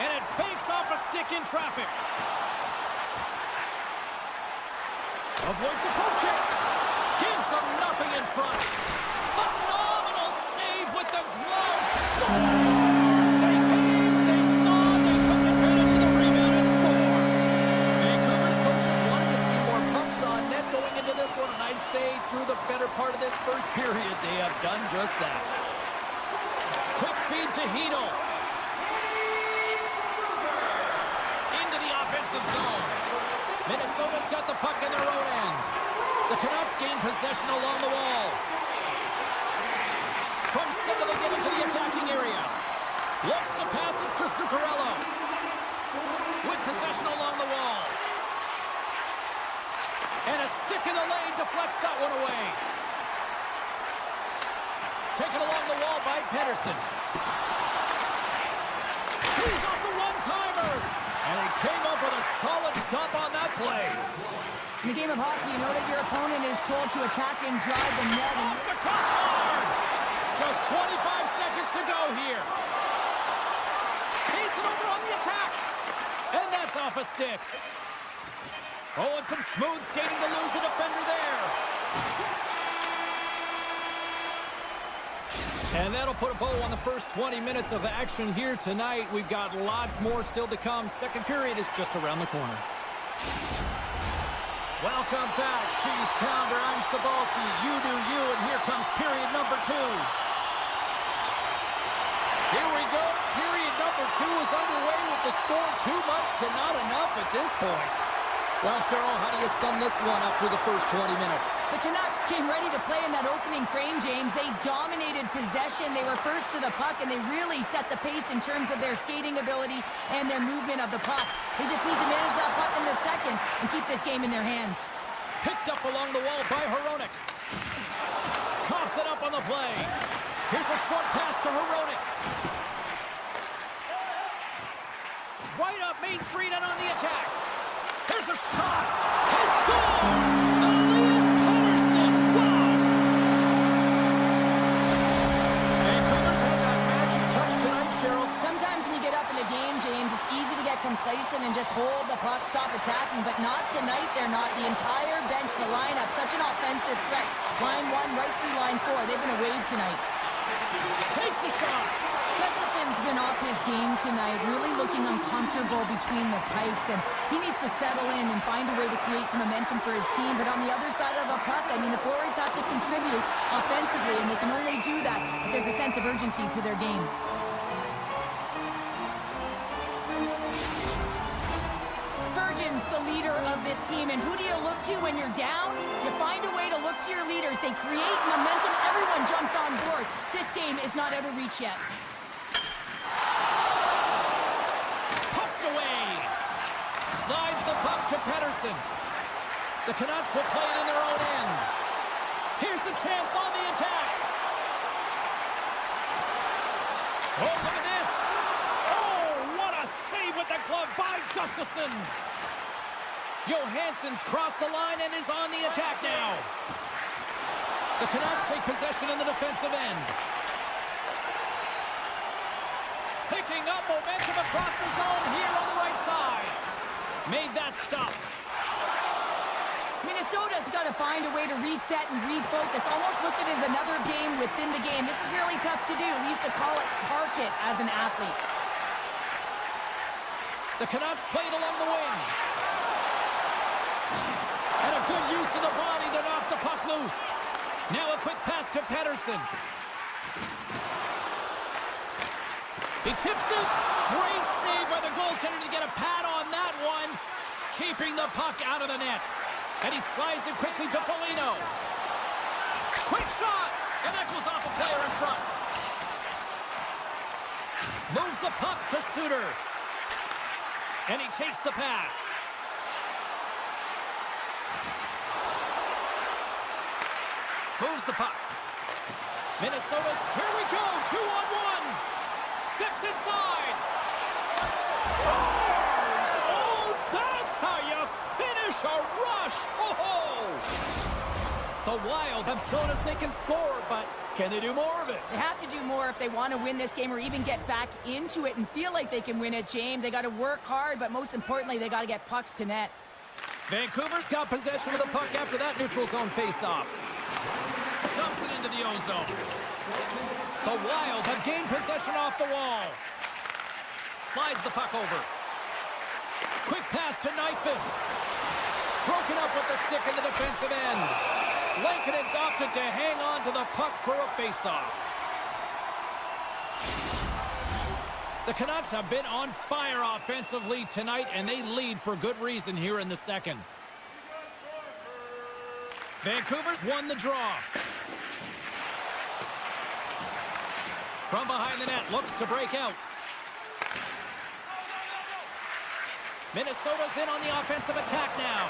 And it banks off a stick in traffic. Avoids the poke check. Gives them nothing in front. Phenomenal save with the glove. Scores! They came, they saw, they took advantage of the rebound and scored. Vancouver's coaches wanted to see more pucks on net going into this one, and I'd say through the better part of this first period, they have done just that. Quick feed to Hino. Into the offensive zone. Minnesota's got the puck in their own end. The Canucks gain possession along the wall. From center they get into the attacking area. Looks to pass it to Zuccarello. With possession along the wall. And a stick in the lane deflects that one away. Taken along the wall by Pedersen. He's off the one-timer. And he came up with a solid stop on that play. In the game of hockey, you know that your opponent is told to attack and drive the net. Off the crossbar. Just 25 seconds to go here. Needs it over on the attack. And that's off a stick. Oh, and some smooth skating to lose the defender there. And that'll put a bow on the first 20 minutes of action here tonight. We've got lots more still to come. Second period is just around the corner. Welcome back, She's Pounder. I'm Sabalski. You do you, and here comes period number 2. Here we go. Period number 2 is underway with the score too much to not enough at this point. Well, Cheryl, how do you sum this one up through the first 20 minutes? The Canucks came ready to play in that opening frame, James. They dominated possession. They were first to the puck, and they really set the pace in terms of their skating ability and their movement of the puck. They just need to manage that puck in the second and keep this game in their hands. Picked up along the wall by Hronek. Coughs it up on the play. Here's a short pass to Hronek. Right up Main Street and on the attack. There's a shot. He scores! Elias Pettersson. Wow! Vancouver's had that magic touch tonight, Cheryl. Sometimes when you get up in a game, James, it's easy to get complacent and just hold the puck, stop attacking, but not tonight. They're not. The entire bench, the lineup, such an offensive threat. Line 1 right through line 4. They've been a wave tonight. Takes the shot. Gustafson's been off his game tonight, really looking uncomfortable between the pipes, and he needs to settle in and find a way to create some momentum for his team. But on the other side of the puck, I mean, the forwards have to contribute offensively, and they can only do that if there's a sense of urgency to their game. Spurgeon's the leader of this team, and who do you look to when you're down? You find a way to look to your leaders. They create momentum. Everyone jumps on board. This game is not out of reach yet. Pucked away. Slides the puck to Pettersson. The Canucks will play it in their own end. Here's a chance on the attack. Oh, look at this. Oh, what a save with the glove by Gustafsson. Johansson's crossed the line and is on the attack now. The Canucks take possession in the defensive end. Picking up momentum across the zone here on the right side. Made that stop. Minnesota's got to find a way to reset and refocus. Almost look at it as another game within the game. This is really tough to do. We used to call it park it as an athlete. The Canucks played along the wing. And a good use of the body to knock the puck loose. Now a quick pass to Pettersson. He tips it. Great save by the goaltender to get a pad on that one. Keeping the puck out of the net. And he slides it quickly to Foligno. Quick shot. And that goes off a player in front. Moves the puck to Suter. And he takes the pass. Moves the puck. Minnesota's, here we go, 2-on-1. Steps inside. Scores! Oh, that's how you finish a rush. Oh! The Wild have shown us they can score, but can they do more of it? They have to do more if they want to win this game or even get back into it and feel like they can win it, James. They got to work hard, but most importantly, they got to get pucks to net. Vancouver's got possession of the puck after that neutral zone face-off. Dumps it into the O-zone. The Wild have gained possession off the wall. Slides the puck over. Quick pass to Nyquist. Broken up with the stick in the defensive end. Lankinen's opted to hang on to the puck for a face-off. The Canucks have been on fire offensively tonight, and they lead for good reason here in the second. Vancouver's won the draw. From behind the net, looks to break out. Minnesota's in on the offensive attack now.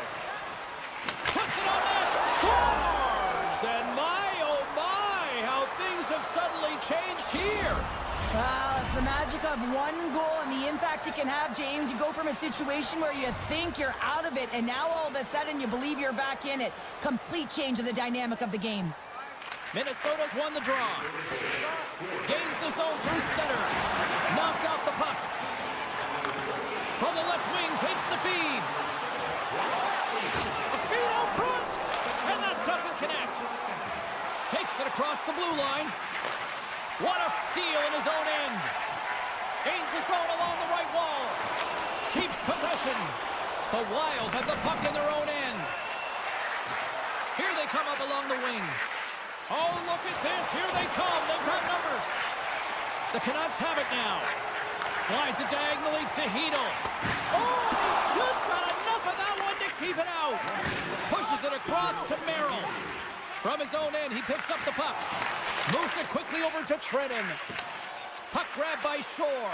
Puts it on net, scores! And my, oh my, how things have suddenly changed here. Well, it's the magic of one goal and the impact it can have, James. You go from a situation where you think you're out of it, and now all of a sudden you believe you're back in it. Complete change of the dynamic of the game. Minnesota's won the draw. Gains the zone through center. Knocked off the puck. From the left wing, takes the feed. A feed out front. And that doesn't connect. Takes it across the blue line. What a steal in his own end. Gains the zone along the right wall. Keeps possession. The Wild have the puck in their own end. Here they come up along the wing. Oh, look at this. Here they come. They've got numbers. The Canucks have it now. Slides it diagonally to Hedel. Oh, he just got enough of that one to keep it out. Pushes it across to Merrill. From his own end, he picks up the puck. Moves it quickly over to Trenton. Puck grab by Shore.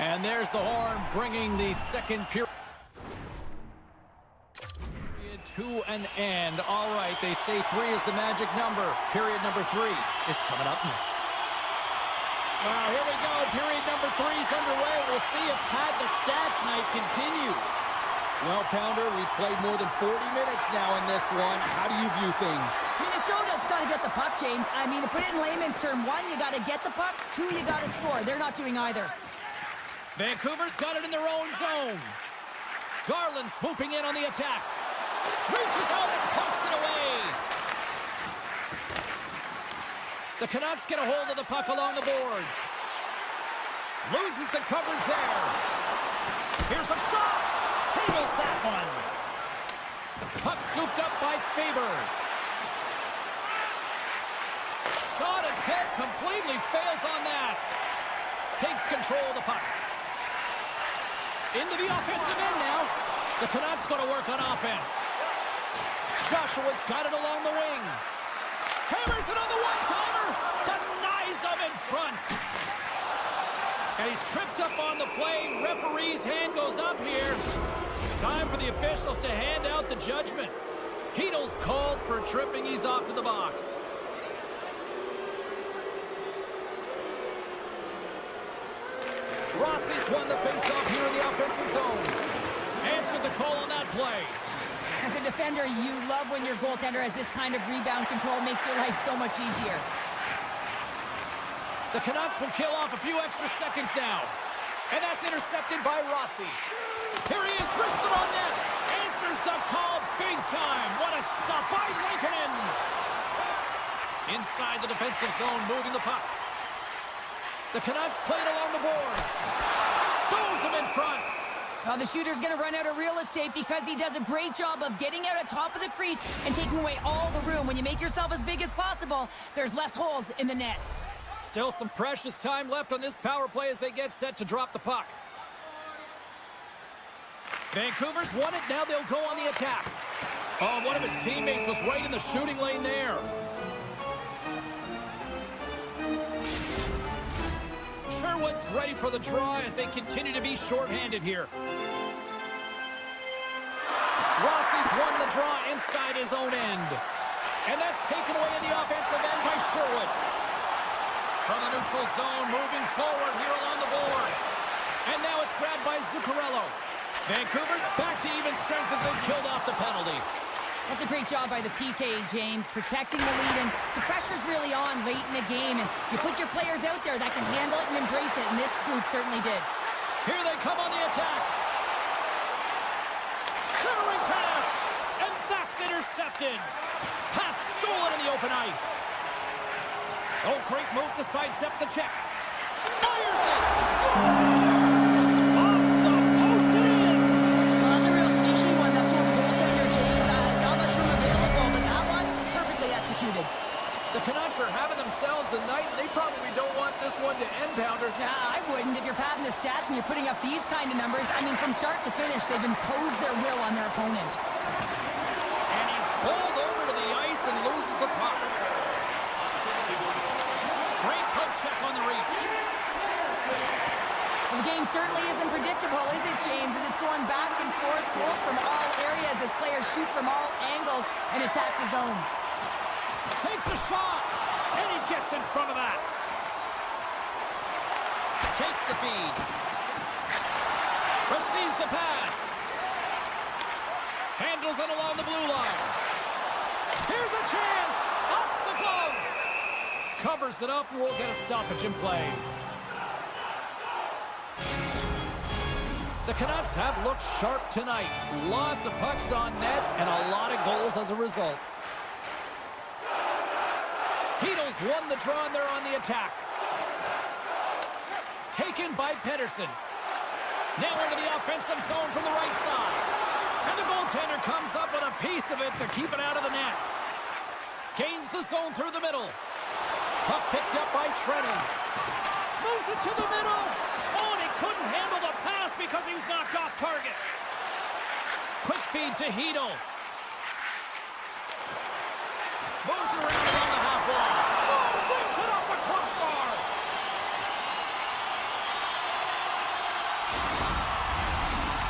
And there's the horn bringing the second period to an end. All right, they say 3 is the magic number. Period number 3 is coming up next. Well, here we go. Period number 3 is underway. We'll see if Pat the Stats Night continues. Well, Pounder, we've played more than 40 minutes now in this one. How do you view things? Minnesota's got to get the puck, James. I mean, to put it in layman's term, 1, you got to get the puck. 2, you got to score. They're not doing either. Vancouver's got it in their own zone. Garland swooping in on the attack. Reaches out and pumps it away. The Canucks get a hold of the puck along the boards. Loses the coverage there. Here's a shot. Handles that one. Puck scooped up by Faber. Shot attempt completely fails on that. Takes control of the puck. Into the offensive end now. The Canucks going to work on offense. Joshua's got it along the wing. Hammers it on the one-timer. Denies him in front. And he's tripped up on the play. Referee's hand goes up here. Time for the officials to hand out the judgment. Hedel's called for tripping. He's off to the box. Rossi's won the faceoff here in the offensive zone. Answered the call on that play. As a defender, you love when your goaltender has this kind of rebound control. Makes your life so much easier. The Canucks will kill off a few extra seconds now. And that's intercepted by Rossi. Here he is, wristed on net. Answers the call big time. What a stop by Lankinen. Inside the defensive zone, moving the puck. The Canucks played along the boards. Stones him in front. Well, the shooter's going to run out of real estate because he does a great job of getting out at top of the crease and taking away all the room. When you make yourself as big as possible, there's less holes in the net. Still some precious time left on this power play as they get set to drop the puck. Vancouver's won it. Now they'll go on the attack. Oh, one of his teammates was right in the shooting lane there. Sherwood's ready for the draw as they continue to be shorthanded here. Rossi's won the draw inside his own end. And that's taken away in the offensive end by Sherwood. From the neutral zone, moving forward here along the boards. And now it's grabbed by Zuccarello. Vancouver's back to even strength as they killed off the penalty. That's a great job by the PK, James, protecting the lead. And the pressure's really on late in the game. And you put your players out there that can handle it and embrace it. And this group certainly did. Here they come on the attack. Centering pass. And that's intercepted. Pass stolen in the open ice. Oh, great move to sidestep the check. Fires it. Scores! Off the post and in. Well, that's a real sneaky one. That fourth goaltender, James. Not much room available, but that one, perfectly executed. The Canucks are having themselves a night. They probably don't want this one to end, Pounder. Nah, I wouldn't. If you're padding the stats and you're putting up these kind of numbers, I mean, from start to finish, they've imposed their will on their opponent. And he's pulled over to the ice and loses the puck. Great poke check on the reach. Well, the game certainly isn't James, as it's going back and forth, goals from all areas as players shoot from all angles and attack the zone. Takes a shot, and he gets in front of that. Takes the feed. Receives the pass. Handles it along the blue line. Here's a chance. Off the glove. Covers it up, and we'll get a stoppage in play. The Canucks have looked sharp tonight. Lots of pucks on net and a lot of goals as a result. Heedle's won the draw, and they're on the attack. Taken by Pettersson. Now into the offensive zone from the right side. And the goaltender comes up with a piece of it to keep it out of the net. Gains the zone through the middle. Puck picked up by Trennan. Moves it to the middle. Oh, and he couldn't handle the pass because he was knocked off target. Quick feed to Heedle. Moves it around along the half wall. Oh, wings it off the crossbar.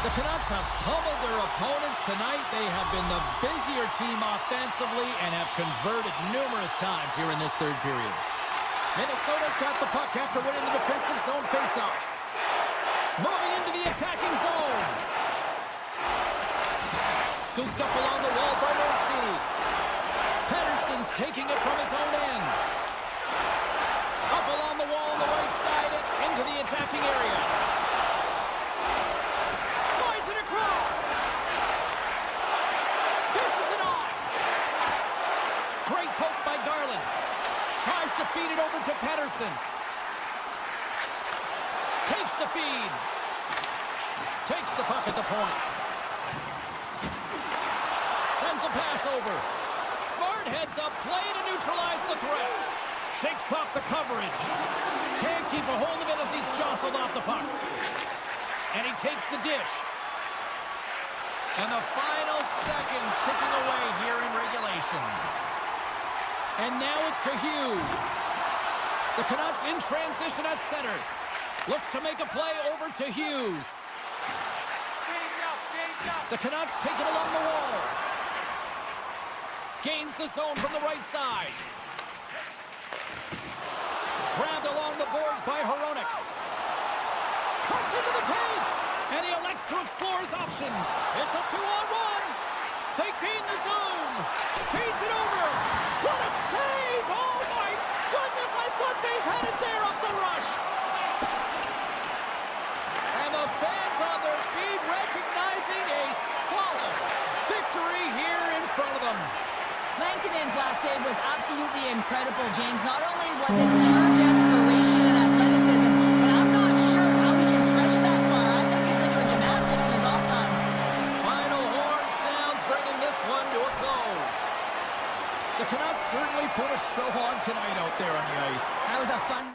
The Canucks have pummeled their opponents tonight. They have been the busier team offensively and have converted numerous times here in this third period. Minnesota's got the puck after winning the defensive zone faceoff. Moving into the attacking zone. Scooped up along the wall by Mancini. Pettersson's taking it from his own end. Up along the wall on the right side and into the attacking area. Slides it across. Dishes it off. Great poke by Garland. Tries to feed it over to Pettersson. Takes the feed. Takes the puck at the point. Sends a pass over. Smart heads up play to neutralize the threat. Shakes off the coverage. Can't keep a hold of it as he's jostled off the puck. And he takes the dish. And the final seconds ticking away here in regulation. And now it's to Hughes. The Canucks in transition at center. Looks to make a play over to Hughes. Change up. The Canucks take it along the wall. Gains the zone from the right side. Grabbed along the boards by Hronek. Cuts into the paint. And he elects to explore his options. It's a 2-on-1. They gain the zone. Feeds it over. What a save! Oh my goodness, I thought they had it there off the rush. And the fans on their feet recognizing a solid victory here in front of them. Lankinen's last save was absolutely incredible, James. Not only was it pure desperation and athleticism, but I'm not sure how he can stretch that far. I think he's been doing gymnastics in his off time. Final horn sounds, bringing this one to a close. The Canucks certainly put a show on tonight out there on the ice. That was a fun...